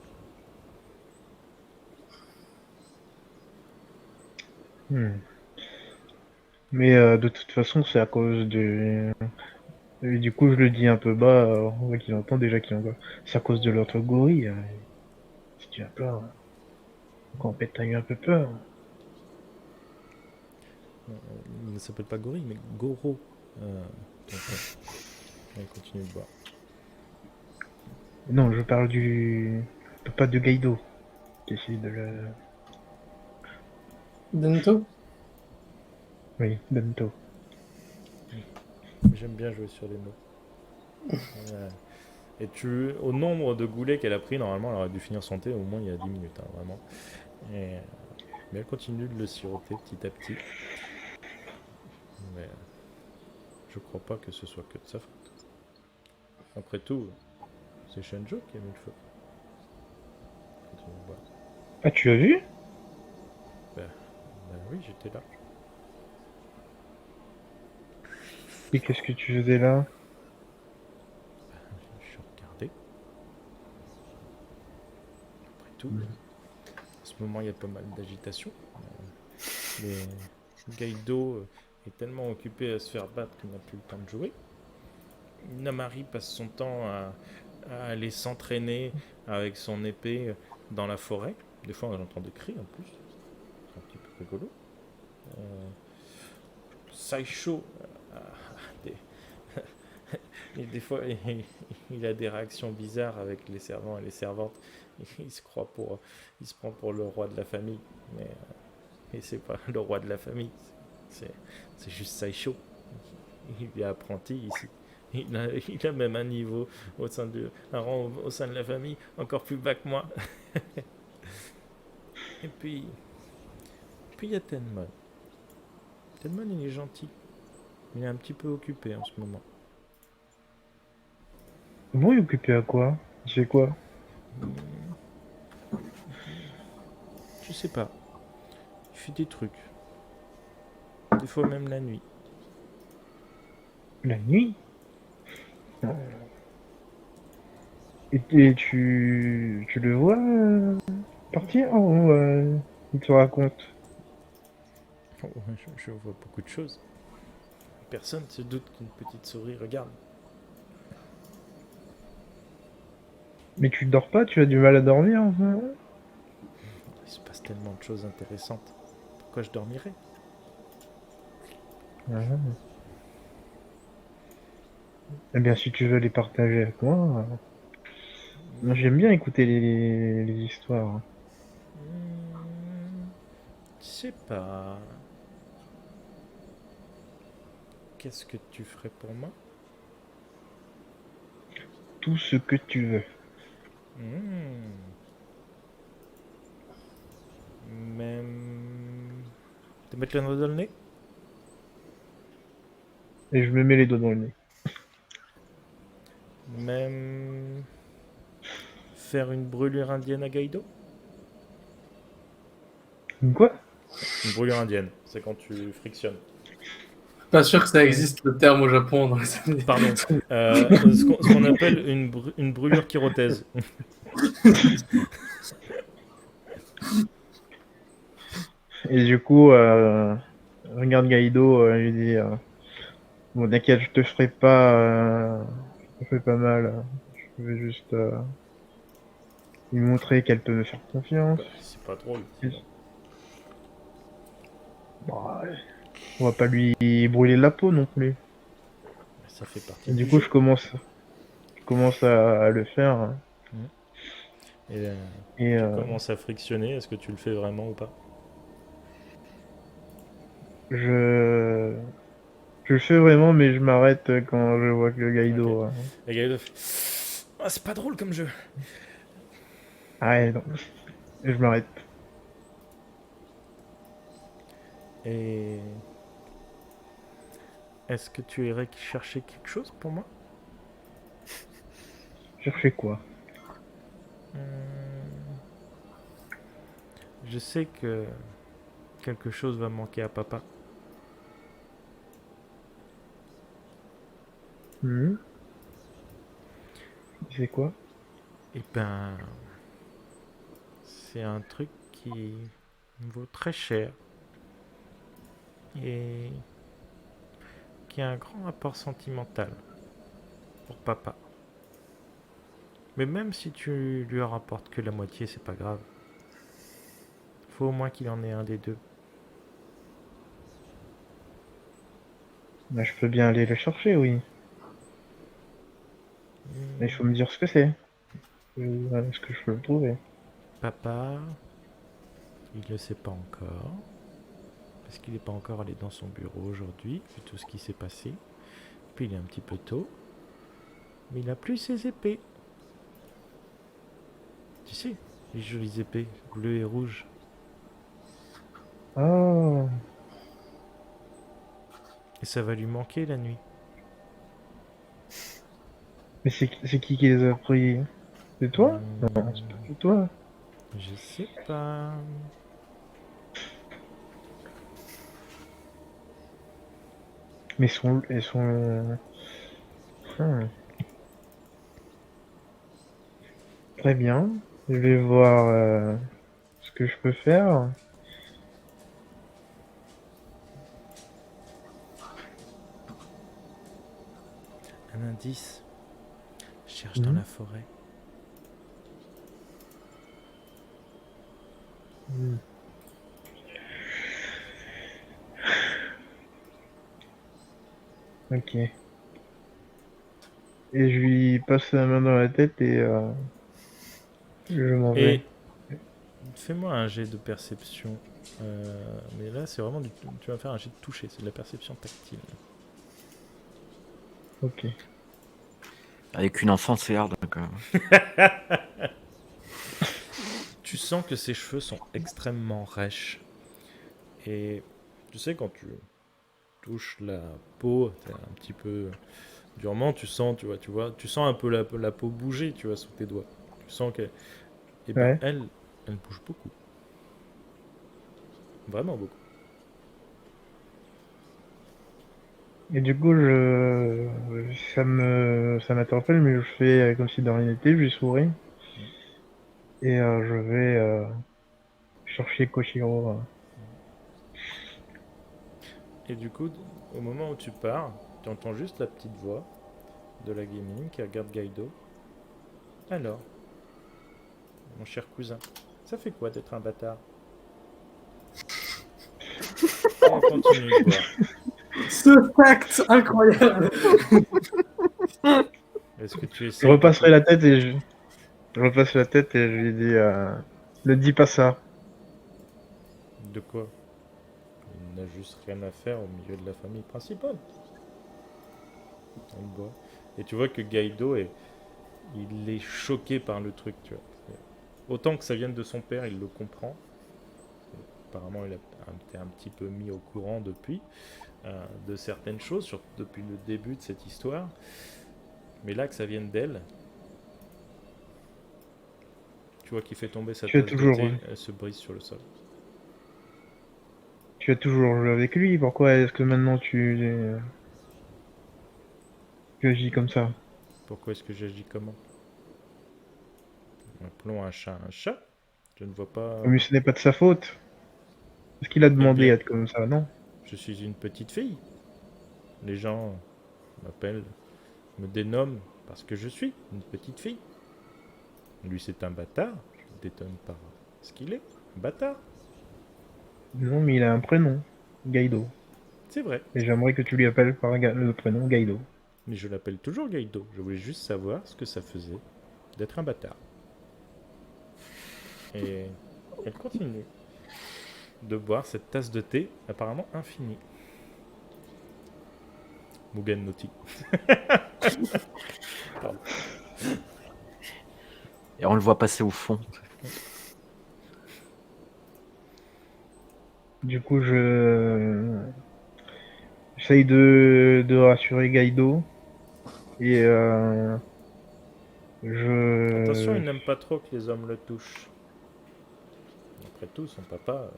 Hmm. Mais de toute façon, c'est à cause de... Et du coup, je le dis un peu bas, on voit qu'il entend déjà qu'il en c'est à cause de l'autre gorille. Si tu as peur, quand pète, t'as eu un peu peur. Il ne s'appelle pas Gorille, mais Goro. Tonton. Elle continue de boire. Non, je parle pas de Gaido. T'essayes de le... Bento? Oui, Bento. J'aime bien jouer sur les mots. Et au nombre de goulets qu'elle a pris, normalement, elle aurait dû finir son thé au moins il y a 10 minutes, hein, vraiment. Mais elle continue de le siroter petit à petit. Mais je crois pas que ce soit que de sa faute. Après tout, c'est Shenjo qui a mis le feu. Elle continue de boire. Ah, tu as vu? Ben, Oui, j'étais là. Et qu'est-ce que tu faisais là? Je regardais. Après tout, en ce moment, il y a pas mal d'agitation. Mais Gaido est tellement occupé à se faire battre qu'il n'a plus le temps de jouer. Namari passe son temps à aller s'entraîner avec son épée dans la forêt. Des fois, on entend des cris en plus. C'est un petit peu rigolo. Saisho, des, et des fois, il a des réactions bizarres avec les servants et les servantes. Il se prend pour le roi de la famille. Et c'est pas le roi de la famille. C'est juste Saisho. Il est apprenti ici. Il a même un niveau un rang au sein de la famille encore plus bas que moi. Et puis il y a Tenmon. Tenmon, il est gentil. Il est un petit peu occupé en ce moment. Bon, il est occupé à quoi? Il fait quoi? Je sais pas. Il fait des trucs. Des fois même la nuit. La nuit? Et tu le vois partir ou il te raconte? Oh, je vois beaucoup de choses. Personne se doute qu'une petite souris regarde. Mais tu dors pas? Tu as du mal à dormir en ce moment? Il se passe tellement de choses intéressantes. Pourquoi je dormirais? Ah. Eh bien, si tu veux les partager avec moi, moi j'aime bien écouter les histoires. Je sais pas. Qu'est-ce que tu ferais pour moi? Tout ce que tu veux. Même... Te mettre le doigt dans le nez? Et je me mets les doigts dans le nez. Même... Faire une brûlure indienne à Gaido? Quoi? Une brûlure indienne, c'est quand tu frictionnes. Pas sûr que ça existe le terme au Japon. Donc Pardon. Ce qu'on appelle une brûlure chirothèse. Et du coup, regarde Gaïdo, il dit bon, t'inquiète, je te ferai pas, je te ferai pas mal. Je vais juste lui montrer qu'elle peut me faire confiance. Bah, c'est pas drôle. Bah, on va pas lui brûler la peau non plus. Ça fait partie Et du du coup, jeu. je commence à le faire. Et Et tu commences à frictionner. Est-ce que tu le fais vraiment ou pas? je le fais vraiment, mais je m'arrête quand je vois que le Gaïdo. Ok. Et Gaido fait... Ah, c'est pas drôle comme jeu. Ah, non. Je m'arrête. Et... Est-ce que tu irais chercher quelque chose pour moi? Chercher quoi? Je sais que quelque chose va manquer à papa. C'est quoi? Et ben, c'est un truc qui vaut très cher et qui a un grand rapport sentimental pour papa. Mais même si tu lui en rapportes que la moitié, c'est pas grave. Faut au moins qu'il en ait un des deux. Bah, je peux bien aller le chercher, oui. Mais il faut me dire ce que c'est. Est-ce que je peux le trouver? Papa, il ne sait pas encore. Parce qu'il n'est pas encore allé dans son bureau aujourd'hui, vu tout ce qui s'est passé. Puis il est un petit peu tôt. Mais il n'a plus ses épées. Tu sais, les jolies épées, bleues et rouges. Ah, Et ça va lui manquer la nuit. mais c'est qui les a pris? C'est toi? Non, c'est pas toi. Je sais pas. Mais elles sont... Hmm. Très bien. Je vais voir ce que je peux faire. Un indice. Cherche Mhm. dans la forêt. Hmm. Ok. Et je lui passe la main dans la tête et je m'en vais. Et fais-moi un jet de perception. Mais là, c'est vraiment tu vas faire un jet de toucher. C'est de la perception tactile. Ok. Avec une enfant, c'est hard quand même. Tu sens que ses cheveux sont extrêmement rêches. Et tu sais, quand tu touches la peau, t'es un petit peu durement, tu sens, tu sens un peu la peau bouger, tu vois, sous tes doigts. Tu sens qu'elle, et ben, Ouais. elle bouge beaucoup. Vraiment beaucoup. Et du coup, ça m'interpelle, mais je fais comme si de rien n'était, je lui souris. Et je vais chercher Koshiro. Et du coup, au moment où tu pars, tu entends juste la petite voix de la gamine qui regarde Gaido. Alors, mon cher cousin, ça fait quoi d'être un bâtard? Et elle continue de boire. Ce fact incroyable. Est-ce que tu Je essayes repasserai la tête et je repasse la tête et je lui dis ne dis pas ça. De quoi? Il n'a juste rien à faire au milieu de la famille principale. Elle boit. Et tu vois que Gaido il est choqué par le truc, tu vois. Autant que ça vienne de son père, il le comprend. Apparemment, il a été un petit peu mis au courant depuis de certaines choses, depuis le début de cette histoire. Mais là, que ça vienne d'elle, tu vois qu'il fait tomber sa Tu as tasse de toujours, thé, elle se brise sur le sol. tu as toujours joué avec lui. Pourquoi est-ce que maintenant tu agis comme ça? Pourquoi est-ce que j'agis comment? Appelons un chat. Je ne vois pas. Mais ce n'est pas de sa faute. Est-ce qu'il a Eh demandé bien, à être comme ça? Non. je suis une petite fille. Les gens m'appellent, me dénomment parce que je suis une petite fille. Lui, c'est un bâtard. Je ne détonne pas ce qu'il est. Un bâtard. Non, mais il a un prénom. Gaido. C'est vrai. Et j'aimerais que tu lui appelles par le prénom Gaido. Mais je l'appelle toujours Gaido. Je voulais juste savoir ce que ça faisait d'être un bâtard. Et elle continue de boire cette tasse de thé apparemment infinie. Mugen no Ti. Pardon. Et on le voit passer au fond. Du coup, j'essaye de rassurer Gaido. Et Attention, il je... n'aime pas trop que les hommes le touchent. Après tout, son papa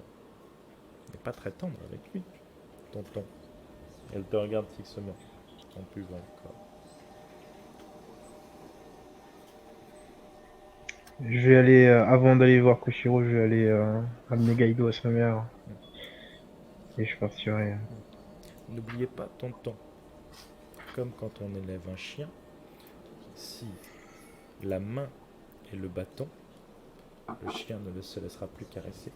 n'est pas très tendre avec lui, tonton. Elle te regarde fixement, en buvant encore. Je vais aller, avant d'aller voir Koshiro, je vais aller ramener Gaido à sa mère. Et je partirai. N'oubliez pas, tonton, comme quand on élève un chien, si la main et le bâton, le chien ne se laissera plus caresser.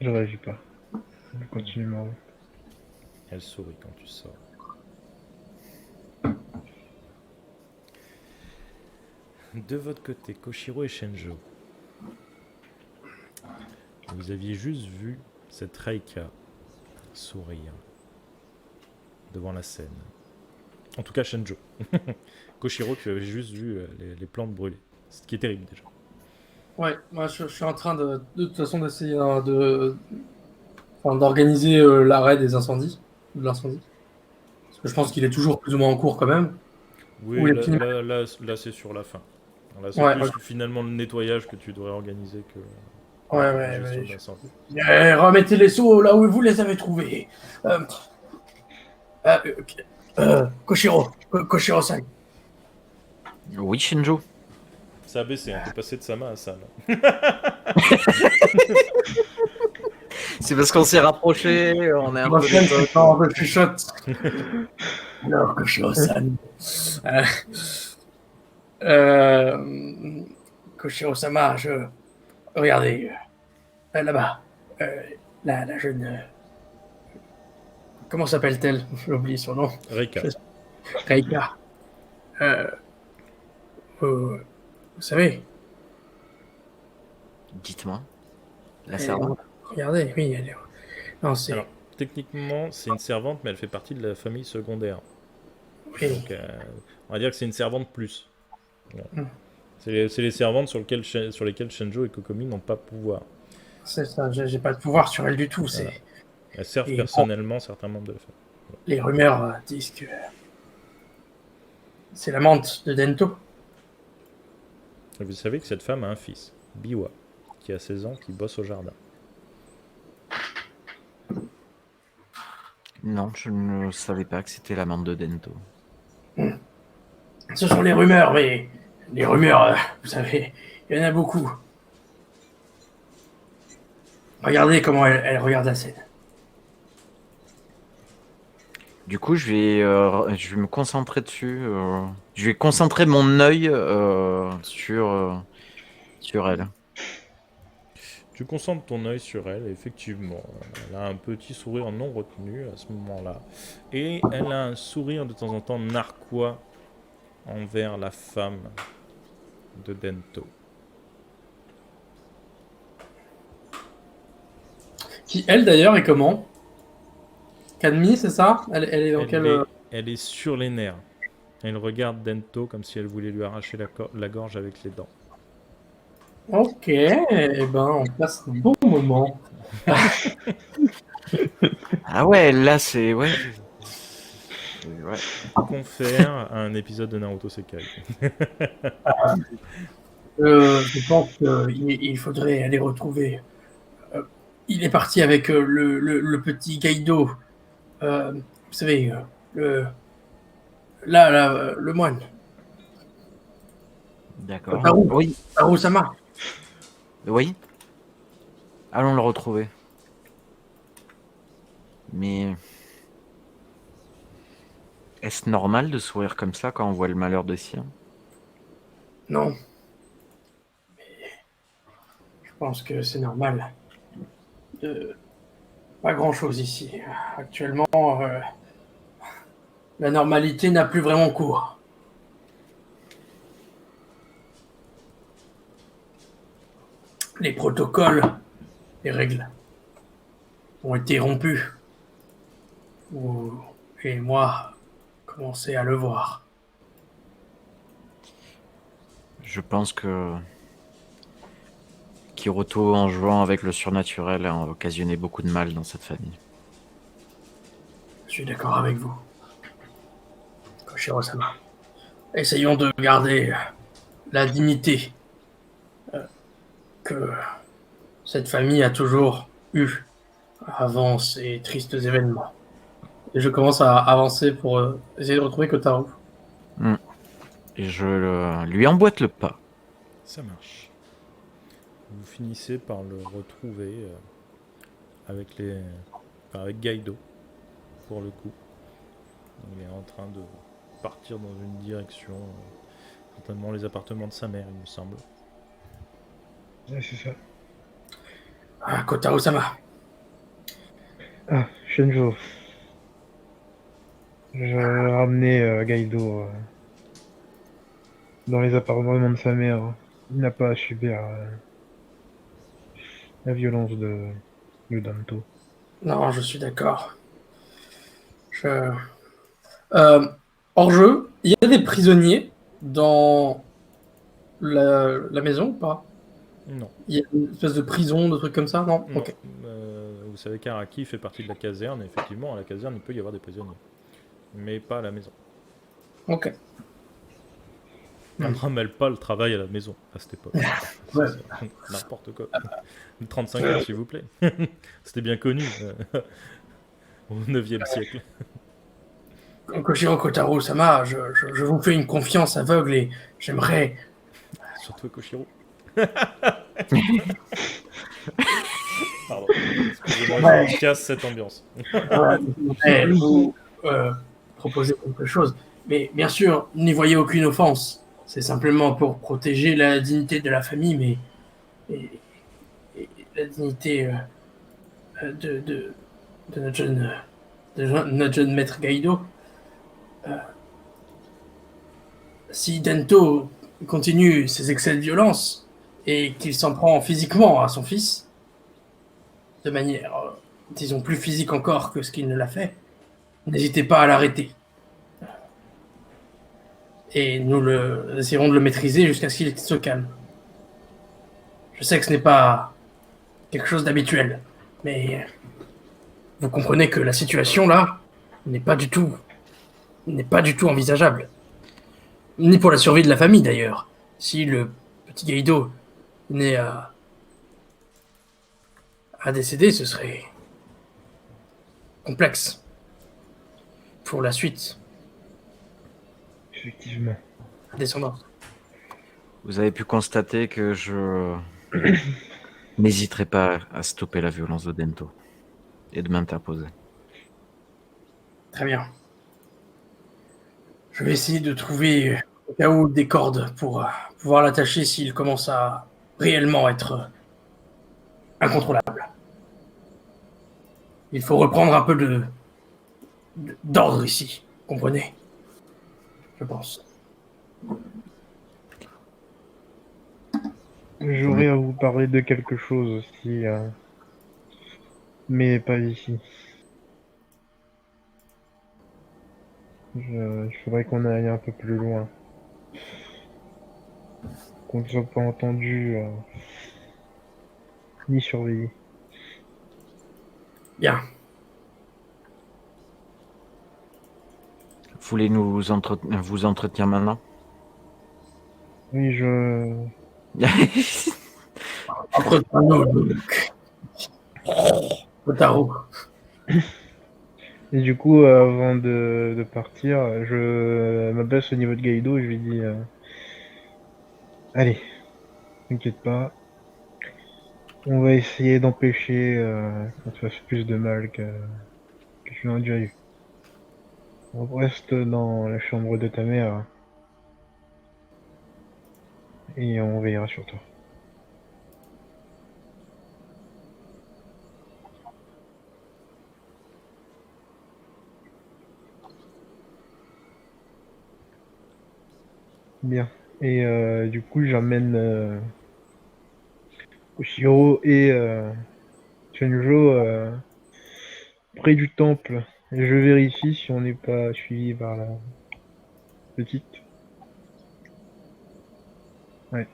Je réagis pas. Je continue ma route. Elle sourit quand tu sors. De votre côté, Koshiro et Shenjo, vous aviez juste vu cette Reika sourire devant la scène. En tout cas, Shenjo. Koshiro, tu avais juste vu les plantes brûler. Ce qui est terrible déjà. Ouais, moi je suis en train de toute façon d'essayer d'organiser l'arrêt des incendies, de l'incendie. Parce que je pense qu'il est toujours plus ou moins en cours quand même. Ou Oui, les petits- là c'est sur la fin. Là, c'est Ouais, plus ok. finalement le nettoyage que tu devrais organiser que. Ouais, gestion ouais. de l'incendie. Remettez les seaux là où vous les avez trouvés. Euh, ok. Koshiro-san. Oui, Shinjo. Ça a baissé, hein, t'es passé de Sama à Sam. C'est parce qu'on s'est rapprochés, on est un peu Prochaine, des c'est potes. quand je chuchote. Alors, Koshiro-san. Euh, Koshiro-sama, regardez, là-bas, euh, la jeune... comment s'appelle-t-elle? J'ai oublié son nom. Reika. Reika. Euh, vous savez, Dites-moi. La elle est- servante. regardez, oui, elle est... Non, c'est... Alors, techniquement, c'est une servante, mais elle fait partie de la famille secondaire. oui. Donc, on va dire que c'est une servante plus. Voilà. Mm. C'est les servantes sur lesquelles Shenjo et Kokomi n'ont pas pouvoir. C'est ça, j'ai pas de pouvoir sur elle du tout. Voilà. C'est Elles servent Et personnellement certains membres de la famille. les rumeurs disent que c'est l'amante de Dento. Et vous savez que cette femme a un fils, Biwa, qui a 16 ans, qui bosse au jardin. Non, je ne savais pas que c'était l'amante de Dento. Ce sont les rumeurs, mais les rumeurs, vous savez, il y en a beaucoup. Regardez comment elle regarde la scène. Du coup, je vais me concentrer dessus. Je vais concentrer mon œil sur elle. Tu concentres ton œil sur elle, et effectivement, elle a un petit sourire non retenu à ce moment-là. Et elle a un sourire de temps en temps narquois envers la femme de Dento. Qui, elle d'ailleurs, est comment? Cadmi, c'est ça? Elle est dans quel... Elle est sur les nerfs. Elle regarde Dento comme si elle voulait lui arracher la gorge avec les dents. Ok, eh ben, on passe un bon moment. Ah ouais, là c'est ouais. Ouais. Confère à un épisode de Naruto Sekai. Je pense qu'il faudrait aller retrouver. Il est parti avec le petit Gaido. Vous savez, le moine. D'accord. Taru. Oui, Taru-sama. oui. Allons le retrouver. Mais est-ce normal de sourire comme ça quand on voit le malheur de sien? Non. Mais je pense que c'est normal. Pas grand-chose ici. Actuellement, la normalité n'a plus vraiment cours. Les protocoles, les règles ont été rompus. Et moi, commençais à le voir. Je pense que Kiroto, en jouant avec le surnaturel, a occasionné beaucoup de mal dans cette famille. Je suis d'accord avec vous. Koshiro-sama. Essayons de garder la dignité que cette famille a toujours eue avant ces tristes événements. Et je commence à avancer pour essayer de retrouver Kotaro. Et je lui emboîte le pas. Ça marche. Vous finissez par le retrouver avec Gaido, pour le coup. Il est en train de partir dans une direction, certainement les appartements de sa mère, il me semble. Ouais, c'est ça. Ah, Kotaro-sama. Ah, Shenjo. Je vais ramener Gaido dans les appartements de sa mère. Il n'a pas à subir la violence de Danto. Non, je suis d'accord. Hors jeu, il y a des prisonniers dans la maison ou pas? Non. Il y a une espèce de prison, de trucs comme ça, non? Non. Ok. Vous savez qu'Araki fait partie de la caserne, et effectivement, à la caserne, il peut y avoir des prisonniers. Mais pas à la maison. Ok. On ne ramène pas le travail à la maison à cette époque. Ouais. C'est n'importe quoi. 35 heures, s'il vous plaît. C'était bien connu au 9e siècle. Koshiro Kotaro-sama, je vous fais une confiance aveugle et j'aimerais... Surtout Koshiro. Pardon. Excusez-moi, Ouais. je casse cette ambiance. vous proposer quelque chose. Mais bien sûr, n'y voyez aucune offense. C'est simplement pour protéger la dignité de la famille, mais et, et la dignité de notre jeune maître Gaïdo. Si Dento continue ses excès de violence et qu'il s'en prend physiquement à son fils, de manière, disons, plus physique encore que ce qu'il ne l'a fait, n'hésitez pas à l'arrêter. Et nous essaierons de le maîtriser jusqu'à ce qu'il se calme. Je sais que ce n'est pas quelque chose d'habituel, mais vous comprenez que la situation là n'est pas du tout envisageable. Ni pour la survie de la famille d'ailleurs. Si le petit Gaïdo n'est à décéder, ce serait complexe pour la suite, Effectivement. descendant. Vous avez pu constater que je n'hésiterai pas à stopper la violence de Dento et de m'interposer. Très bien. Je vais essayer de trouver au cas où des cordes pour pouvoir l'attacher s'il commence à réellement être incontrôlable. Il faut reprendre un peu d'ordre ici, comprenez? Je pense. J'aurais à vous parler de quelque chose aussi, mais pas ici. Il faudrait qu'on aille un peu plus loin. Qu'on ne soit pas entendu ni surveillé. Bien. Voulez-nous vous entretenir maintenant? Oui, Entre-nous, Kotaro. Et du coup, avant de partir, je m'abaisse au niveau de Gaïdo et je lui dis allez, t'inquiète pas, on va essayer d'empêcher qu'on te fasse plus de mal que tu n'en as déjà eu. On reste dans la chambre de ta mère et on veillera sur toi. Bien. Et du coup, j'emmène Oshiro et Chenjo près du temple. Et je vérifie si on n'est pas suivi par la petite. Ouais.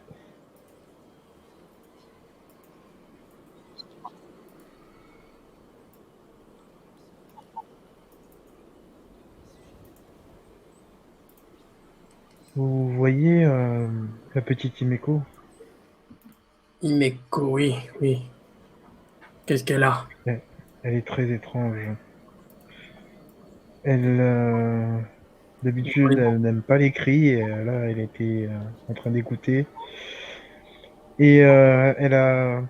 Vous voyez la petite Himeko? Himeko, oui, oui. Qu'est-ce qu'elle a? Elle est très étrange. Elle, d'habitude, elle n'aime pas les cris. Et, là, elle était en train d'écouter. Et elle a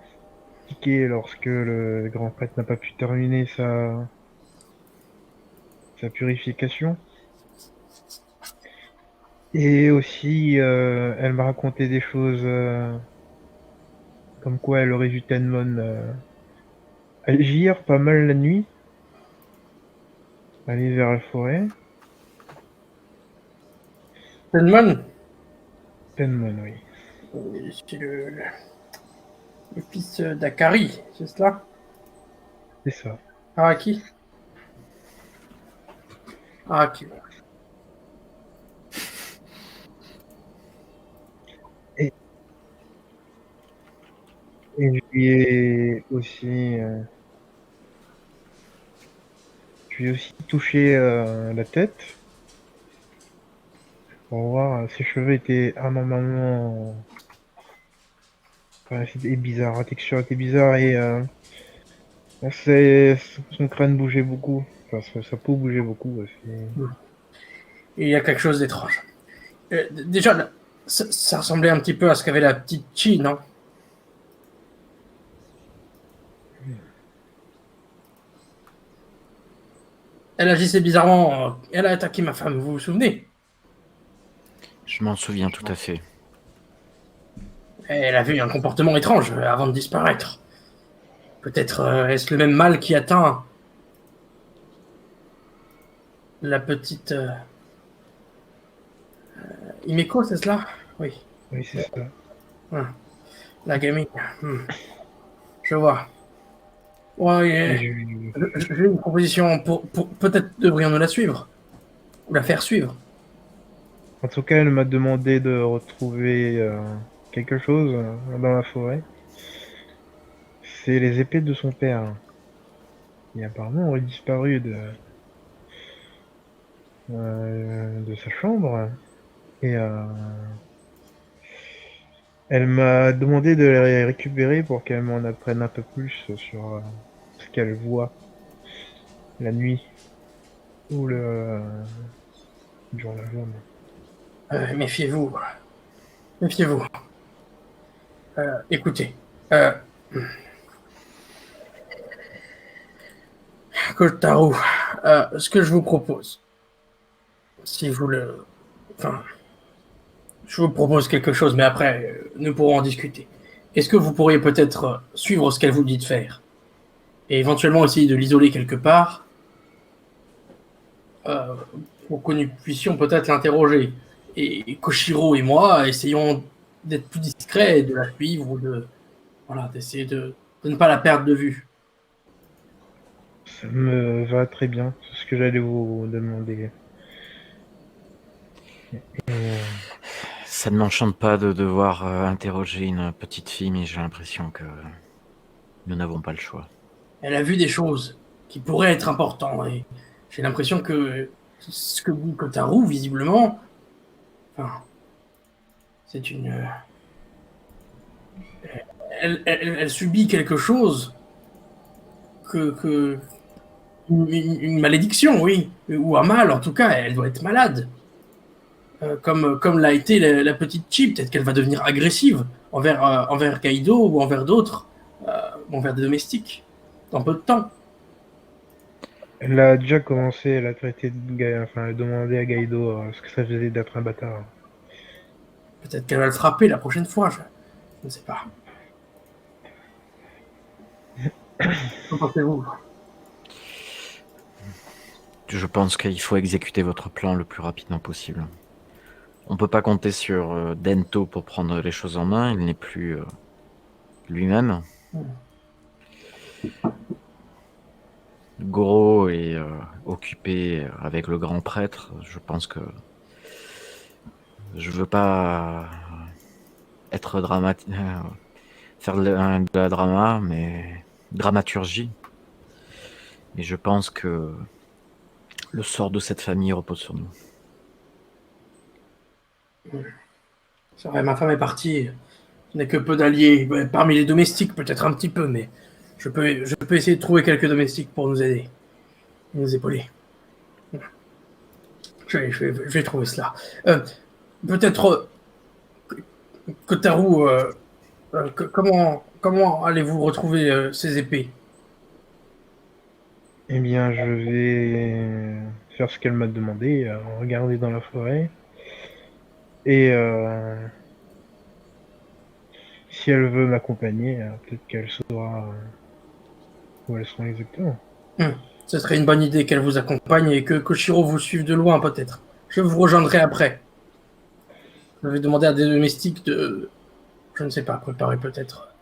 piqué lorsque le grand prêtre n'a pas pu terminer sa purification. Et aussi, elle m'a raconté des choses comme quoi elle aurait vu Tenmon agir pas mal la nuit, aller vers la forêt. Tenmon? Tenmon, oui. C'est le fils d'Akari, c'est cela? C'est ça. Araki? Araki. Et je lui ai aussi touché la tête. pour voir. Ses cheveux étaient anormalement... Enfin, c'était bizarre, la texture était bizarre et son crâne bougeait beaucoup. Enfin, sa peau bougeait beaucoup. Il y a quelque chose d'étrange. Déjà, ça ressemblait un petit peu à ce qu'avait la petite Chi, non? Elle agissait bizarrement. Elle a attaqué ma femme, vous vous souvenez? Je m'en souviens tout à fait. Elle avait eu un comportement étrange avant de disparaître. Peut-être est-ce le même mal qui atteint la petite Himeko, c'est cela? Oui, Oui, c'est ça. la gamine. Je vois. Et Ouais, je- j'ai une proposition peut-être devrions-nous la suivre ou la faire suivre. En tout cas, elle m'a demandé de retrouver quelque chose dans la forêt. C'est les épées de son père, qui apparemment aurait disparu de sa chambre. Et elle m'a demandé de les récupérer pour qu'elle m'en apprenne un peu plus sur ce qu'elle voit la nuit ou durant la journée. Méfiez-vous. Méfiez-vous. Écoutez. Kotaro, ce que je vous propose, si vous le... Enfin, je vous propose quelque chose, mais après, nous pourrons en discuter. Est-ce que vous pourriez peut-être suivre ce qu'elle vous dit de faire et éventuellement essayer de l'isoler quelque part euh, pour que nous puissions peut-être l'interroger. Et Koshiro et moi essayons d'être plus discrets, de la suivre ou voilà, d'essayer de ne pas la perdre de vue. Ça me va très bien, c'est ce que j'allais vous demander. Ça ne m'enchante pas de devoir interroger une petite fille, mais j'ai l'impression que nous n'avons pas le choix. Elle a vu des choses qui pourraient être importantes et j'ai l'impression que ce que dit Kotaro, visiblement, enfin, c'est une... elle subit quelque chose que une malédiction, oui, ou un mal, en tout cas, elle doit être malade. Comme l'a été la petite Chi, peut-être qu'elle va devenir agressive envers Kaido ou envers d'autres, envers des domestiques, dans peu de temps. Elle a déjà commencé, elle a traité enfin, elle a demandé à Gaido ce que ça faisait d'être un bâtard. Peut-être qu'elle va le frapper la prochaine fois, je ne sais pas. Qu'en pensez-vous? Je pense qu'il faut exécuter votre plan le plus rapidement possible. On ne peut pas compter sur Dento pour prendre les choses en main, il n'est plus lui-même. Goro est occupé avec le grand prêtre. Je pense que je veux pas être faire de la dramaturgie. Mais je pense que le sort de cette famille repose sur nous. C'est vrai, ma femme est partie. Je n'ai que peu d'alliés. Parmi les domestiques, peut-être un petit peu, mais je peux essayer de trouver quelques domestiques pour nous aider, nous épauler. Je vais trouver cela. Peut-être, Kotaro, comment allez-vous retrouver ces épées? Eh bien, je vais faire ce qu'elle m'a demandé, regarder dans la forêt. Et si elle veut m'accompagner, peut-être qu'elle saura où elles sont exactement. Ce serait une bonne idée qu'elle vous accompagne et que Koshiro vous suive de loin, peut-être. Je vous rejoindrai après. Je vais demander à des domestiques de, je ne sais pas, préparer peut-être.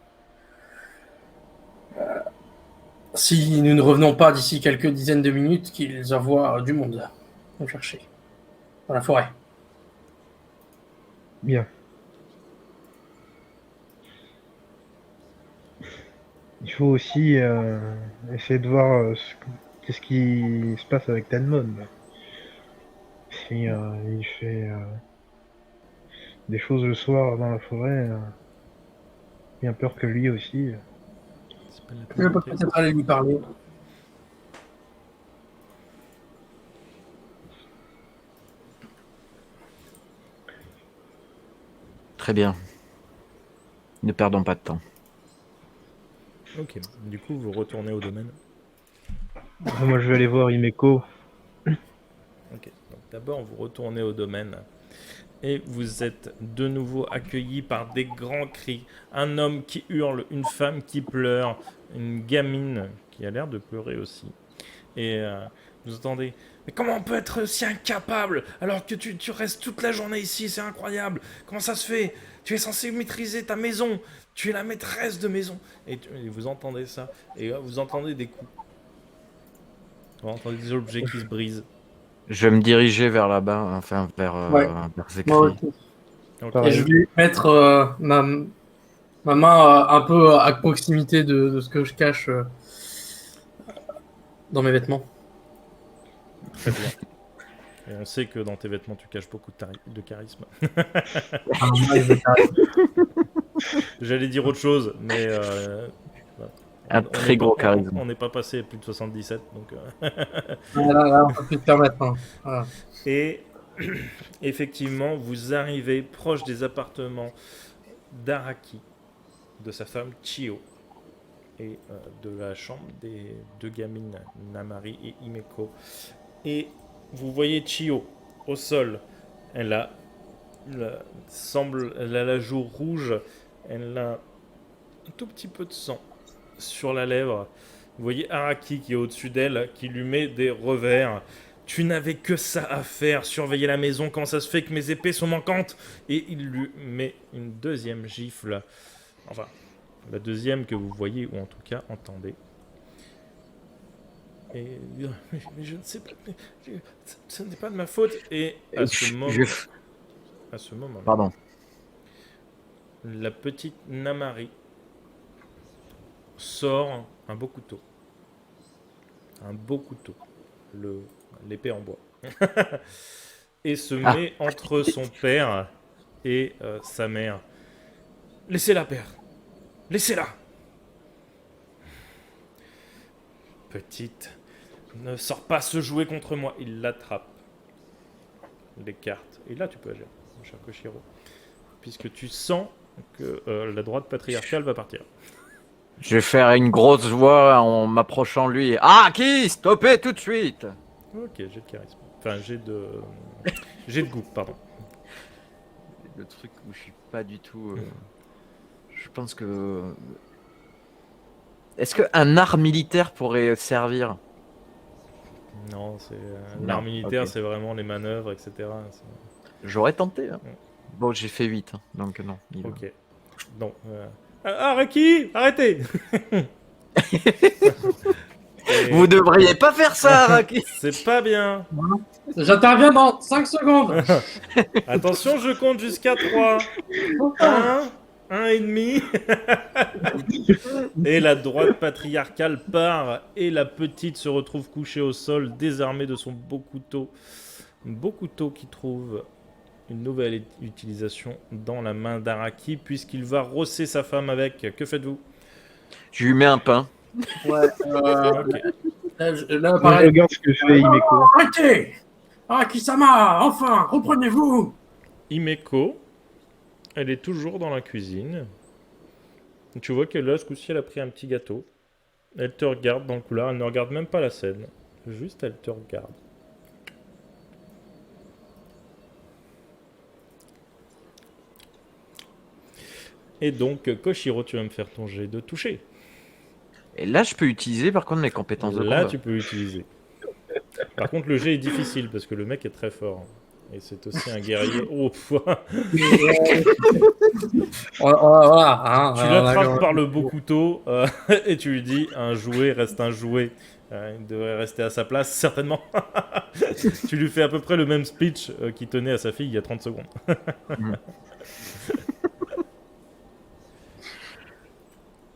Si nous ne revenons pas d'ici quelques dizaines de minutes, qu'ils envoient du monde nous chercher dans la forêt. Bien. Il faut aussi essayer de voir qu'est-ce qui se passe avec Tanmon. Si il fait des choses le soir dans la forêt. Bien peur que lui aussi. C'est pas la Je peux plaisanterie. peut-être aller lui parler. Très bien. Ne perdons pas de temps. Ok, du coup, vous retournez au domaine. Moi, je vais aller voir Imeko. Ok, donc d'abord, vous retournez au domaine. Et vous êtes de nouveau accueillis par des grands cris. Un homme qui hurle, une femme qui pleure, une gamine qui a l'air de pleurer aussi. Et vous entendez: mais comment on peut être si incapable alors que tu restes toute la journée ici? C'est incroyable. Comment ça se fait? Tu es censé maîtriser ta maison. Tu es la maîtresse de maison. Et vous entendez ça. Et vous entendez des coups. Vous entendez des objets qui se brisent. Je vais me diriger vers là-bas, enfin Ouais. vers ces Moi cris. aussi. Ok. Et Pareil. je vais mettre ma main un peu à proximité de ce que je cache dans mes vêtements. Très bien. Et on sait que dans tes vêtements, tu caches beaucoup de charisme. Ah, moi, je vais faire- J'allais dire autre chose, mais voilà. Un très gros charisme. On n'est pas passé à plus de 77, donc. Là, on peut plus se permettre. Hein. Voilà. Et effectivement, vous arrivez proche des appartements d'Araki, de sa femme Chio, et de la chambre des deux gamines, Namari et Himeko. Et vous voyez Chio au sol. Elle a, elle a la joue rouge, elle a un tout petit peu de sang sur la lèvre. Vous voyez Araki qui est au-dessus d'elle, qui lui met des revers. Tu n'avais que ça à faire, surveiller la maison, comment ça se fait que mes épées sont manquantes? Et il lui met une deuxième gifle. Enfin, la deuxième que vous voyez, ou en tout cas entendez. Et mais je ne sais pas, ce n'est pas de ma faute. Et à ce moment, Pardon. la petite Namari sort un beau couteau. Un beau couteau. L'épée en bois. Et se met entre son père et sa mère. Laissez-la, père. Laissez-la. Petite, ne sors pas ce jouet contre moi. Il l'attrape. L'écarte. Et là, tu peux agir, mon cher Koshiro. Puisque tu sens que la droite patriarcale va partir. Je vais faire une grosse voix en m'approchant de lui. Ah, qui? Stoppez tout de suite! Ok, j'ai de charisme. Enfin, j'ai de goût, pardon. Le truc où je suis pas du tout. Je pense que. Est-ce qu'un art militaire pourrait servir? Non, c'est Non, l'art militaire, ok. c'est vraiment les manœuvres, etc. J'aurais tenté. Hein. Mm. Bon, j'ai fait 8, hein, donc non. Ok. Donc, Araki, arrêtez. Et Vous devriez pas faire ça, Raki! c'est pas bien. J'interviens dans 5 secondes. Attention, je compte jusqu'à 3. 1 et demi. Et la droite patriarcale part et la petite se retrouve couchée au sol, désarmée de son beau couteau. Un beau couteau qui trouve une nouvelle utilisation dans la main d'Araki puisqu'il va rosser sa femme avec. Que faites-vous? Je lui mets un pain. Ouais, Ok. là, Moi, je pareil. regarde ce que fait Imeko. Arrêtez! Ah, Kisama, enfin, reprenez-vous! Himeko, elle est toujours dans la cuisine. Tu vois qu'elle, là, ce coup-ci, elle a pris un petit gâteau. Elle te regarde dans le couloir, elle ne regarde même pas la scène. Juste, elle te regarde. Et donc, Koshiro, tu vas me faire ton jet de toucher. Et là, je peux utiliser par contre mes compétences de Là, combat. tu peux utiliser. Par contre, le jet est difficile parce que le mec est très fort. Et c'est aussi un guerrier. Oh, Voilà, hein, tu l'attrapes par le beau couteau et tu lui dis un jouet reste un jouet. Il devrait rester à sa place, certainement. Tu lui fais à peu près le même speech qu'il tenait à sa fille il y a 30 secondes.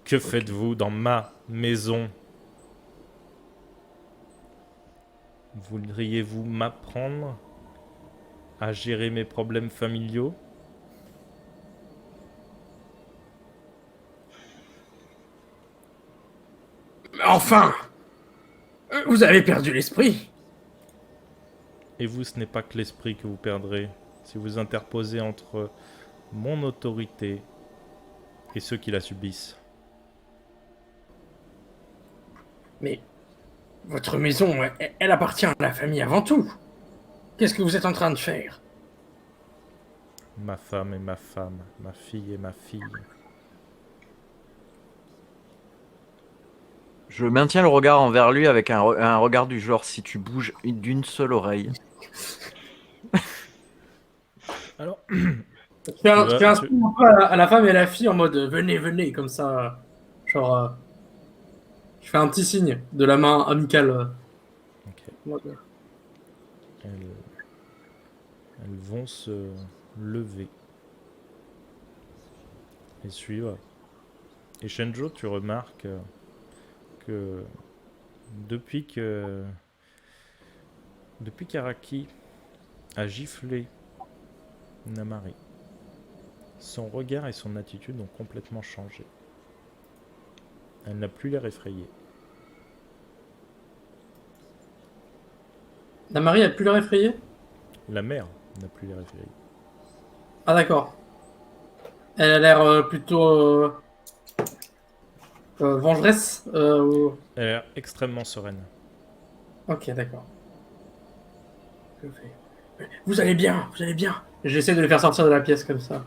Que faites-vous dans ma maison? Voudriez-vous m'apprendre à gérer mes problèmes familiaux? Enfin! Vous avez perdu l'esprit. Et vous, ce n'est pas que l'esprit que vous perdrez si vous interposez entre mon autorité et ceux qui la subissent. Mais votre maison, elle appartient à la famille avant tout. Qu'est-ce que vous êtes en train de faire? Ma femme est ma femme, ma fille est ma fille. Je maintiens le regard envers lui avec un regard du genre si tu bouges d'une seule oreille. Alors, Je fais un signe un peu à la femme et à la fille en mode venez, venez, comme ça. Genre, je fais un petit signe de la main amicale. ok. En mode, Elles vont se lever et suivre. Et Shenjo, tu remarques que depuis qu'Araki a giflé Namari, son regard et son attitude ont complètement changé. Elle n'a plus l'air effrayée. La Marie a pu l'air effrayée? La mère n'a plus l'air effrayée. Ah d'accord. Elle a l'air plutôt vengeresse. Elle a l'air extrêmement sereine. Ok, d'accord. Je fais, vous allez bien, vous allez bien. J'essaie de le faire sortir de la pièce comme ça.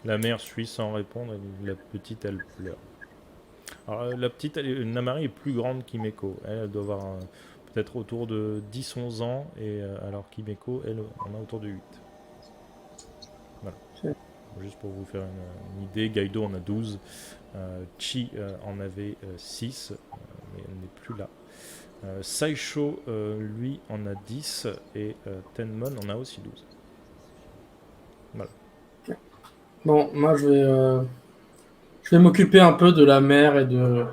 La mère suit sans répondre et la petite, elle pleure. Alors, la petite, Namari est plus grande qu'Himeko. Elle doit avoir peut-être autour de 10-11 ans, et alors qu'Himeko, elle, en a autour de 8. Voilà. C'est- Juste pour vous faire une idée, Gaido en a 12, Chi en avait 6, mais elle n'est plus là. Saisho, lui, en a 10, et Tenmon en a aussi 12. Voilà. Bon, moi je vais m'occuper un peu de la mère et de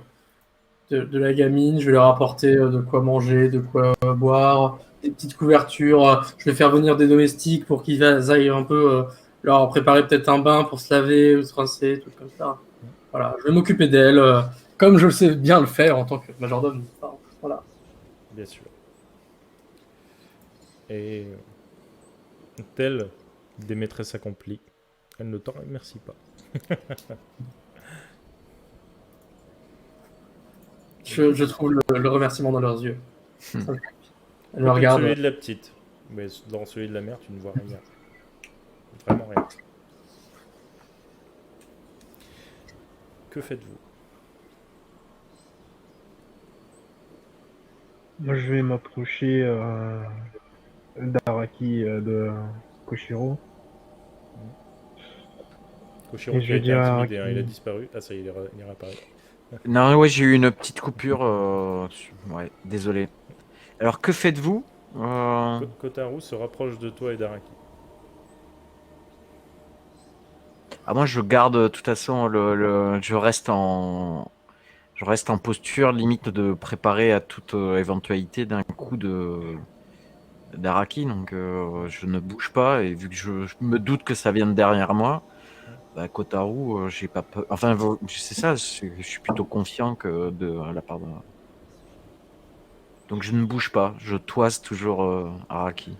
la gamine. Je vais leur apporter de quoi manger, de quoi boire, des petites couvertures. Je vais faire venir des domestiques pour qu'ils aillent un peu leur préparer peut-être un bain pour se laver, se rincer, tout comme ça. Voilà, je vais m'occuper d'elle comme je le sais bien le faire en tant que majordome. Enfin, voilà. Bien sûr. Et telle des maîtresses accomplies, elle ne t'en remercie pas. Je trouve le remerciement dans leurs yeux. Hmm. Elle me Comme regarde. celui de la petite. Mais dans celui de la mère, tu ne vois rien. Vraiment rien. Que faites-vous? Moi, je vais m'approcher d'Araki de Koshiro. Koshiro Et qui je a vais été dire à intimidé, hein, il a Araki. disparu. Ah ça y est, il est réapparu. Non, ouais, j'ai eu une petite coupure. Ouais, désolé. Alors, que faites-vous? Kotaru se rapproche de toi et d'Araki. Ah, moi, je garde, de toute façon, je reste en posture, limite de préparer à toute éventualité d'un coup d'Araki. Donc, je ne bouge pas. Et vu que je me doute que ça vient de derrière moi, bah, Kotaru, j'ai pas peur. Enfin, c'est ça, je suis plutôt confiant que à la part de. Donc, je ne bouge pas. Je toise toujours Araki.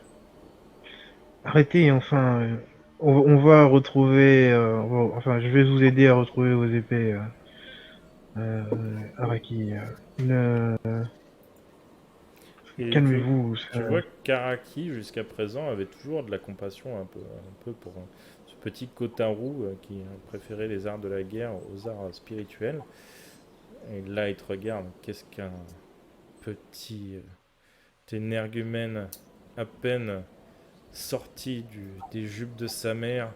Arrêtez, enfin. On va retrouver. Enfin, je vais vous aider à retrouver vos épées, Araki. Et Calmez-vous. tu vois qu'Araki, jusqu'à présent, avait toujours de la compassion un peu pour ce petit Kotaru qui préférait les arts de la guerre aux arts spirituels. Et là, il te regarde. Qu'est-ce qu'un petit énergumène à peine sorti des jupes de sa mère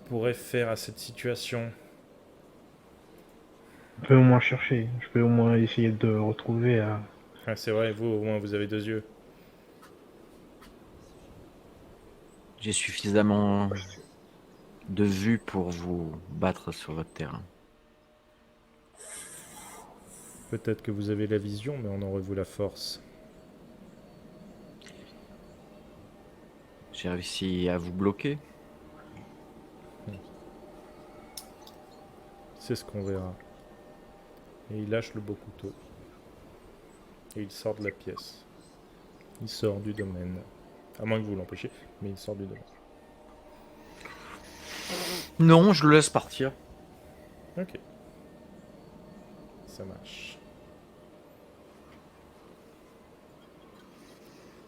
pourrait faire à cette situation? Je peux au moins chercher. Je peux au moins essayer de retrouver. Ah, c'est vrai, vous, au moins, vous avez 2 yeux. J'ai suffisamment de vue pour vous battre sur votre terrain. Peut-être que vous avez la vision, mais on aurait-vous la force? J'ai réussi à vous bloquer. C'est ce qu'on verra. Et il lâche le beau couteau. Et il sort de la pièce. Il sort du domaine. À moins que vous l'empêchiez, mais il sort du domaine. Non, je le laisse partir. Ok. Ça marche.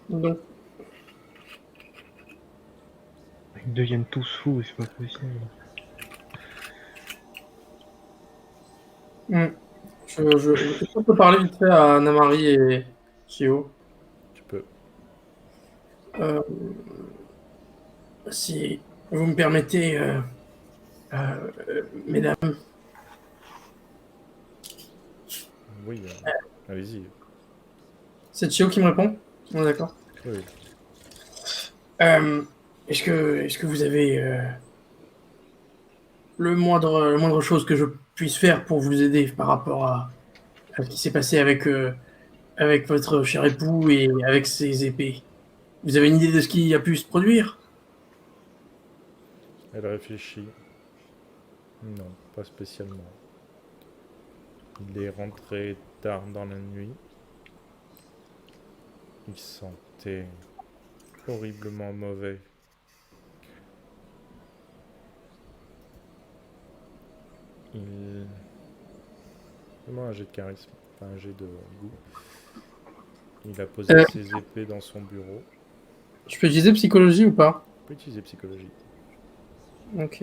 Donc, Ils deviennent tous fous, c'est pas possible. est-ce qu'on peut parler vite fait à Namari et Chio? Tu peux. Euh, Si vous me permettez, mesdames, Oui, allez-y. c'est Chio qui me répond? On est d'accord. Oui. Euh, est-ce que vous avez la moindre chose que je puisse faire pour vous aider par rapport à ce qui s'est passé avec votre cher époux et avec ses épées? Vous avez une idée de ce qui a pu se produire? Elle réfléchit. Non, pas spécialement. Il est rentré tard dans la nuit. Il sentait horriblement mauvais. Il... Fais-moi un jet de charisme, enfin un jet de goût. Il a posé ses épées dans son bureau. Je peux utiliser psychologie ou pas? On peut utiliser psychologie. Ok.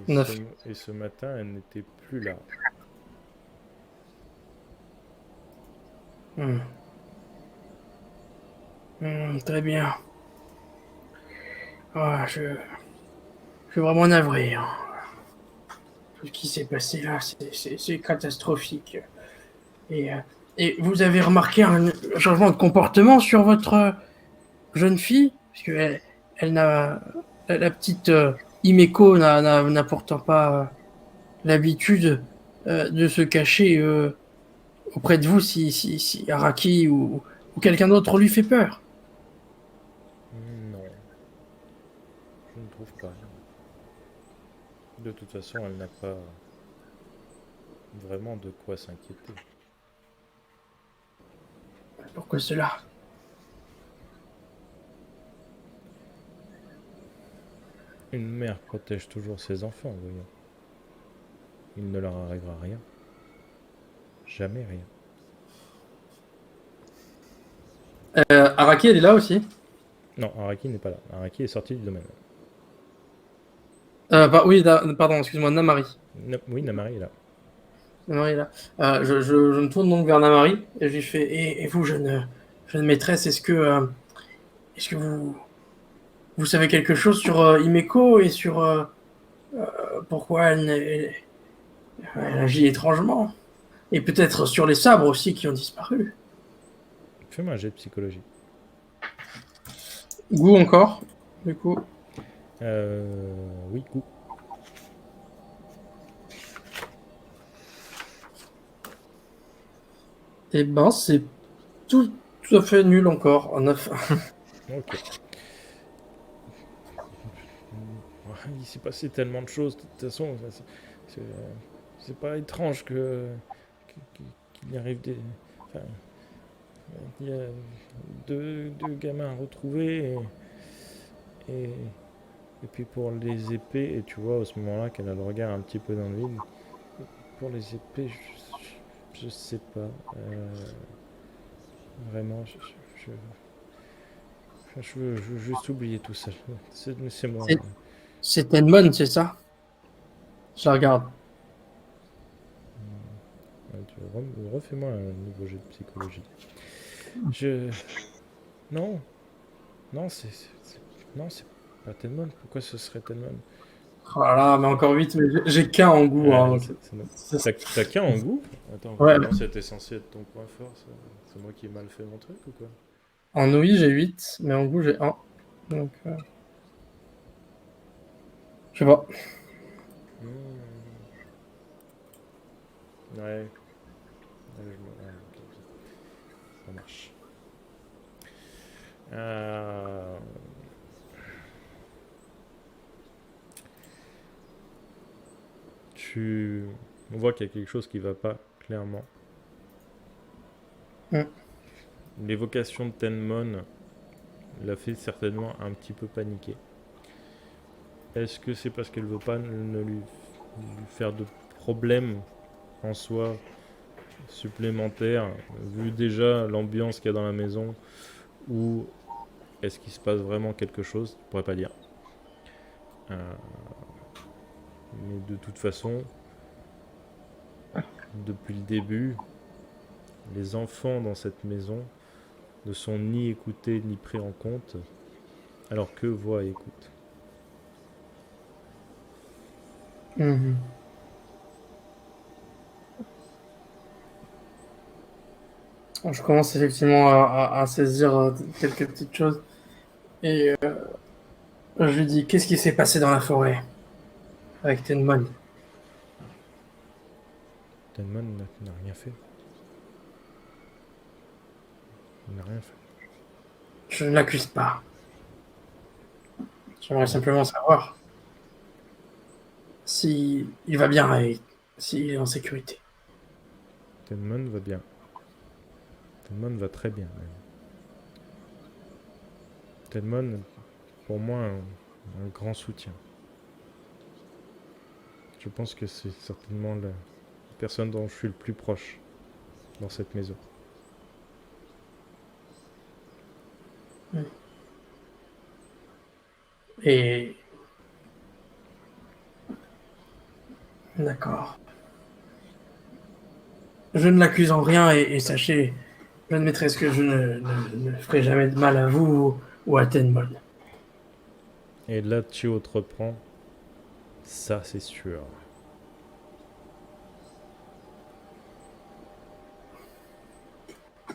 Et 9. ce matin, elle n'était plus là. Très bien. Ah, je suis vraiment navré, hein. Tout ce qui s'est passé là, c'est catastrophique. Et, euh, et vous avez remarqué un changement de comportement sur votre jeune fille? Parce que elle n'a, la petite Himeko n'a pourtant pas l'habitude de se cacher auprès de vous si Araki ou quelqu'un d'autre lui fait peur. Non, je ne trouve pas. De toute façon, elle n'a pas vraiment de quoi s'inquiéter. Pourquoi cela? Une mère protège toujours ses enfants, voyons. Il ne leur arrivera rien. Jamais rien. Araki, elle est là aussi? Non, Araki n'est pas là. Araki est sorti du domaine. Oui, pardon, excuse-moi, Namari. Oui, Namari est là. Namari est là. Je me tourne donc vers Namari et je lui fais et vous, jeune maîtresse, est-ce que vous savez quelque chose sur Himeko et sur pourquoi elle agit étrangement? Et peut-être sur les sabres aussi qui ont disparu. Fais-moi un jet de psychologie. Goût encore, du coup. Oui, goût. Eh ben, c'est tout à fait nul encore, en 9. Ok. Il s'est passé tellement de choses. De toute façon, c'est pas étrange qu'il y arrive des. Enfin, il y a deux gamins retrouvés et puis pour les épées, et tu vois à ce moment-là qu'elle a le regard un petit peu dans le vide. Pour les épées, je sais pas. Vraiment, je veux juste oublier tout ça. C'est moi. C'est Tenmon, c'est ça? Je la regarde. Refais-moi un nouveau jet de psychologie. Non, non, non, c'est pas Tenmon. Pourquoi ce serait Tenmon? Oh là là, mais encore vite, mais j'ai qu'un en goût. Hein, T'as qu'un en goût? Attends, ouais. c'était censé être ton point fort, ça. C'est moi qui ai mal fait mon truc ou quoi? En ouïe, j'ai 8, mais en goût, j'ai 1. Donc, je sais pas. Ouais. Ok. Ça marche. On voit qu'il y a quelque chose qui va pas, clairement. Mm. L'évocation de Tenmon l'a fait certainement un petit peu paniquer. Est-ce que c'est parce qu'elle veut pas ne lui faire de problème en soi supplémentaire, vu déjà l'ambiance qu'il y a dans la maison, ou est-ce qu'il se passe vraiment quelque chose? Je pourrais pas dire. Mais de toute façon, depuis le début, les enfants dans cette maison ne sont ni écoutés ni pris en compte, alors que voient et écoutent. Mhm. Je commence effectivement à saisir quelques petites choses. Et je lui dis, qu'est-ce qui s'est passé dans la forêt avec Tenmon? Tenman n'a rien fait. Il n'a rien fait. Je ne l'accuse pas. J'aimerais simplement savoir si il va bien et s'il est en sécurité. Tenman va bien. Tenman va très bien même. Tenman, pour moi, un grand soutien. Je pense que c'est certainement la personne dont je suis le plus proche dans cette maison. Et... D'accord. Je ne l'accuse en rien et sachez, jeune maîtresse, que je ne ferai jamais de mal à vous ou à Tenmon. Et là, Chio te reprend. Ça, c'est sûr.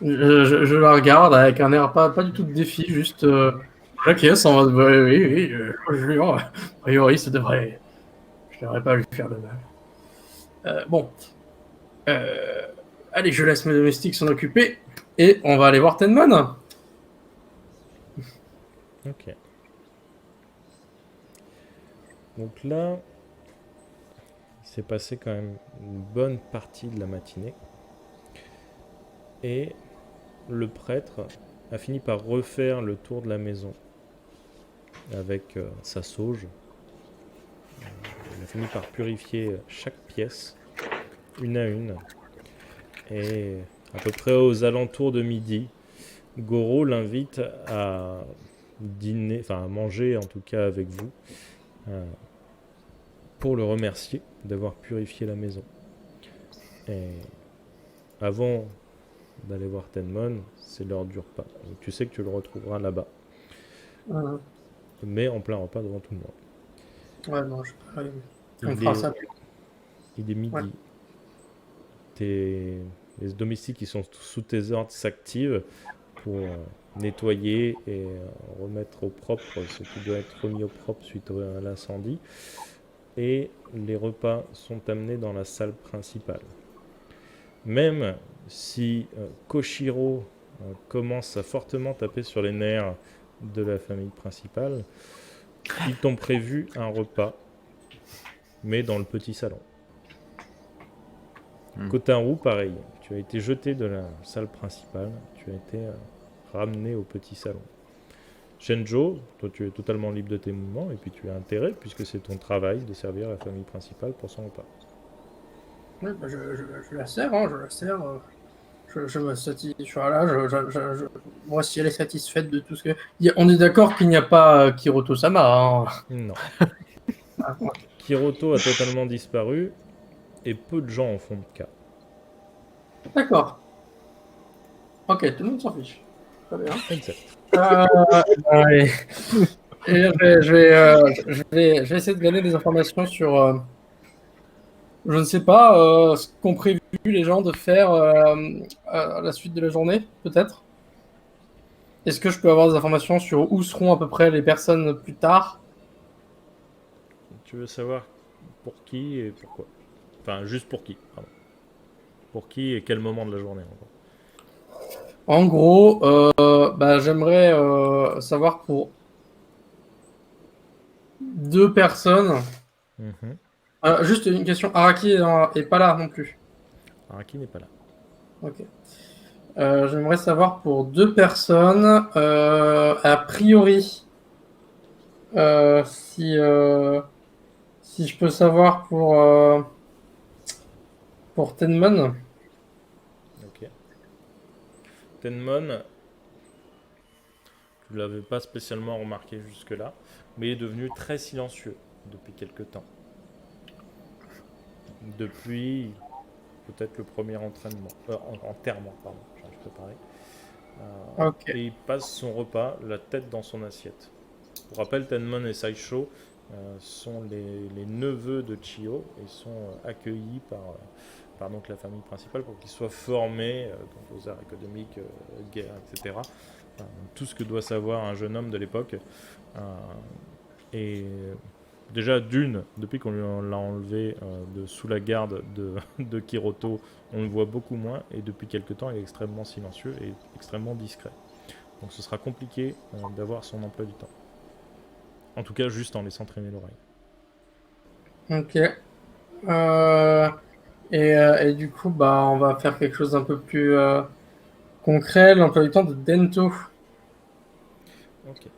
Je la regarde avec un air pas du tout de défi, juste j'acquiesce en mode oui, je jure, a priori je devrais pas lui faire de mal. Bon, allez, je laisse mes domestiques s'en occuper et on va aller voir Tenmon. Ok. Donc là, il s'est passé quand même une bonne partie de la matinée. Et le prêtre a fini par refaire le tour de la maison avec sa sauge. Il a fini par purifier chaque pièce, une à une. Et à peu près aux alentours de midi, Goro l'invite à dîner, enfin à manger en tout cas avec vous, pour le remercier d'avoir purifié la maison. Et avant d'aller voir Tenmon, c'est l'heure du repas. Donc tu sais que tu le retrouveras là-bas, mais en plein repas devant tout le monde. Ouais, non, on fera ça. Il est midi. Ouais. Les domestiques qui sont sous tes ordres s'activent pour nettoyer et remettre au propre ce qui doit être remis au propre suite à l'incendie. Et les repas sont amenés dans la salle principale. Même si Koshiro commence à fortement taper sur les nerfs de la famille principale, ils t'ont prévu un repas, mais dans le petit salon. Kotaru, pareil. Tu as été jeté de la salle principale, tu as été ramené au petit salon. Shenjo, toi tu es totalement libre de tes mouvements, et puis tu as intérêt, puisque c'est ton travail de servir la famille principale pour son repas. Ouais, bah, je la sers, hein, je la sers. Je me satisfais. Voilà, moi, si elle est satisfaite de tout ce que. On est d'accord qu'il n'y a pas Kiroto-sama. Hein. Non. Ah, ouais. Kiroto a totalement disparu, et peu de gens en font de cas. D'accord. Ok, tout le monde s'en fiche. Très bien. Exact. Ouais. Et je vais essayer de gagner des informations sur. Je ne sais pas ce qu'ont prévu les gens de faire à la suite de la journée, peut-être. Est-ce que je peux avoir des informations sur où seront à peu près les personnes plus tard? Tu veux savoir pour qui et pourquoi? Enfin, juste pour qui, pardon. Pour qui et quel moment de la journée, En gros, bah, j'aimerais savoir pour 2 personnes Juste une question. Araki est pas là non plus. Araki n'est pas là. Ok. J'aimerais savoir pour 2 personnes, a priori, si je peux savoir pour Tenman. Ok. Tenmon, tu l'avais pas spécialement remarqué jusque-là, mais il est devenu très silencieux depuis quelque temps. Depuis peut-être le premier entraînement, enterrement, pardon, j'arrive pas à parler. Ok. Et il passe son repas la tête dans son assiette. Pour rappel, Tenmon et Saisho sont les neveux de Chiyo et sont accueillis par donc la famille principale pour qu'ils soient formés donc aux arts économiques, guerre, etc. Enfin, tout ce que doit savoir un jeune homme de l'époque. Et déjà, depuis qu'on l'a enlevé de sous la garde de Kiroto, on le voit beaucoup moins. Et depuis quelque temps, il est extrêmement silencieux et extrêmement discret. Donc ce sera compliqué d'avoir son emploi du temps. En tout cas, juste en laissant traîner l'oreille. Ok. Euh, et du coup, bah, on va faire quelque chose d'un peu plus concret. L'emploi du temps de Dento. Ok.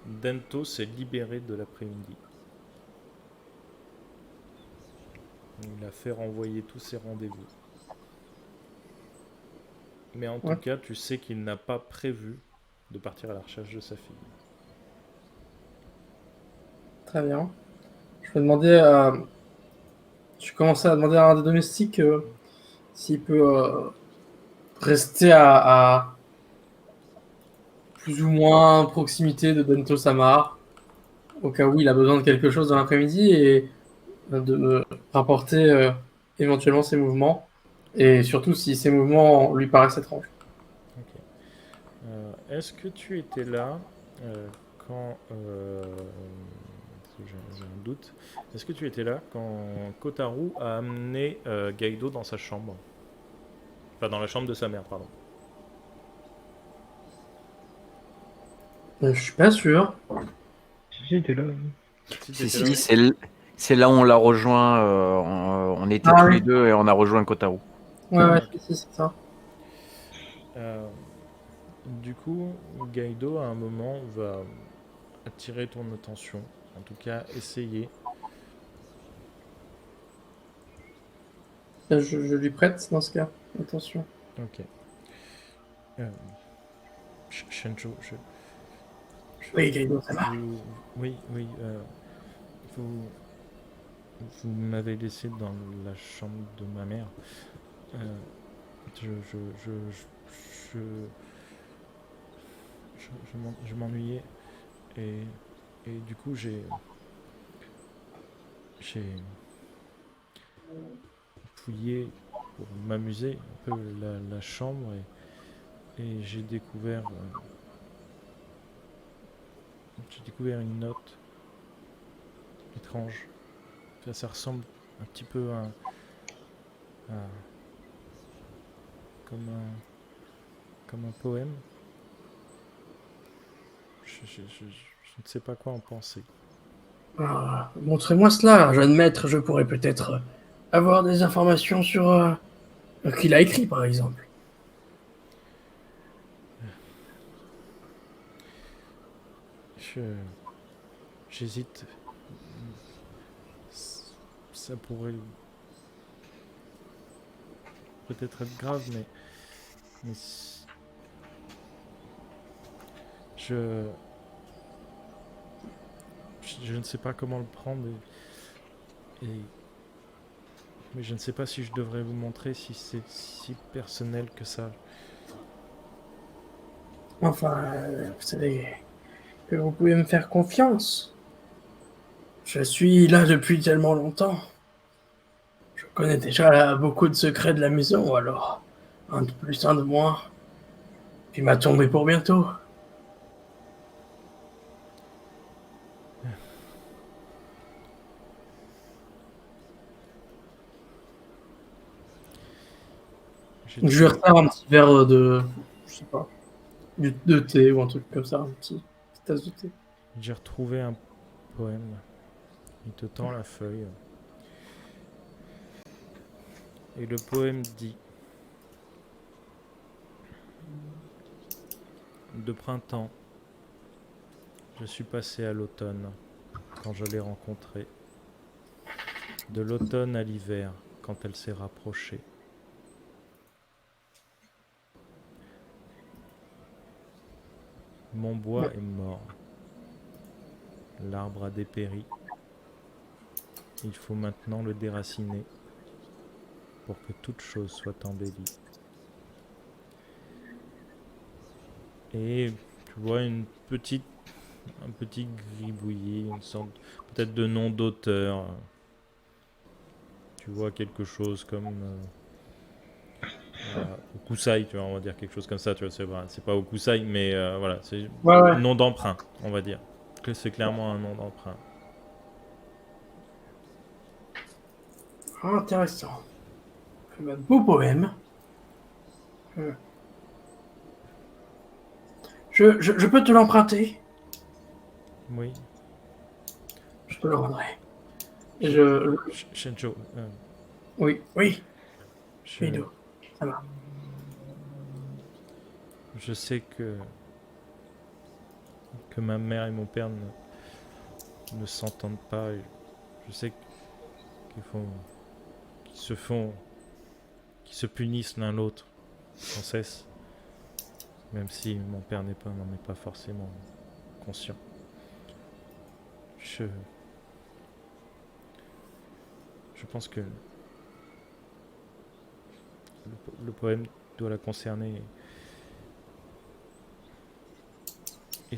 Dento s'est libéré de l'après-midi. Il a fait renvoyer tous ses rendez-vous. Mais en tout Ouais. cas, tu sais qu'il n'a pas prévu de partir à la recherche de sa fille. Très bien. Je vais demander je commençais à demander à un des domestiques s'il peut rester à plus ou moins proximité de Bento Sama, au cas où il a besoin de quelque chose dans l'après-midi, et de me rapporter éventuellement ses mouvements, et surtout si ces mouvements lui paraissent étranges. Ok. Est-ce que tu étais là quand... j'ai un doute. Est-ce que tu étais là quand Kotaru a amené Gaido dans sa chambre? Enfin, dans la chambre de sa mère, pardon. Je suis pas sûr. Si, t'es là. Si Si, t'étais là, si, c'est là où on l'a rejoint. On était Ah tous oui, les deux et on a rejoint Kotaru. ouais, Ok. si, c'est ça. Euh, du coup, Gaido, à un moment, va attirer ton attention. En tout cas, essayer. Je lui prête dans ce cas. Attention. Ok. Euh, Shenjo, Oui, Kaido, ça va. oui, oui. Vous, vous m'avez laissé dans la chambre de ma mère. Euh, je, je, je, je, je m'ennuyais et, et du coup j'ai fouillé pour m'amuser un peu la chambre et j'ai découvert une note étrange. Ça ressemble un petit peu à- comme un poème. Je ne sais pas quoi en penser. Ah, montrez-moi cela, jeune maître, je pourrais peut-être avoir des informations sur qui l'a écrit, par exemple. Je- J'hésite. Ça pourrait peut-être être grave, mais je, je ne sais pas comment le prendre mais je ne sais pas si je devrais vous montrer si c'est si personnel que ça. Enfin, vous savez que vous pouvez me faire confiance. Je suis là depuis tellement longtemps. Je connais déjà beaucoup de secrets de la maison, alors un de plus, un de moins. Puis m'a tombé pour bientôt. J'ai Je lui trouvé, resserre un petit verre je sais pas, de thé ou un truc comme ça, une petite tasse de thé. j'ai retrouvé un poème. Il te tend la feuille. Et le poème dit: de printemps, je suis passé à l'automne quand je l'ai rencontrée. De l'automne à l'hiver quand elle s'est rapprochée. Mon bois est mort. L'arbre a dépéri. Il faut maintenant le déraciner pour que toute chose soit embellie. Et tu vois un petit gribouillis, une sorte peut-être de nom d'auteur. Tu vois quelque chose comme Okusai, tu vois, on va dire quelque chose comme ça, tu vois, c'est pas Okusai, mais voilà, c'est Ouais, ouais. nom d'emprunt, on va dire. Que c'est clairement un nom d'emprunt. Intéressant. Beau poème. Je peux te l'emprunter? Oui. Je te le rendrai. Sh- Je... Shenjo, Oui, oui, je, Mido, ça va. je sais que ma mère et mon père ne s'entendent pas. Et je sais qu'ils se font, qu'ils se punissent l'un l'autre sans cesse, même si mon père n'en est pas forcément conscient. Je pense que le poème doit la concerner. Et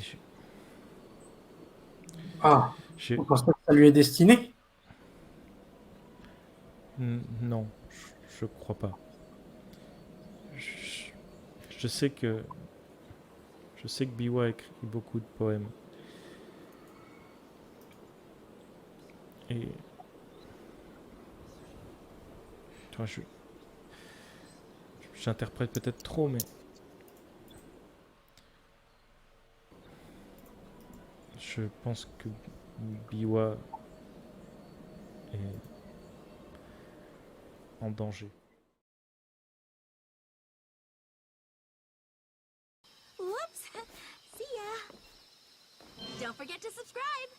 Ah, je- vous pensez que ça lui est destiné? non, je crois pas. Je, je sais que Biwa a écrit beaucoup de poèmes. Et tu vois, j'interprète peut-être trop, mais je pense que Biwa est en danger. Whoops! See ya! Don't forget to subscribe!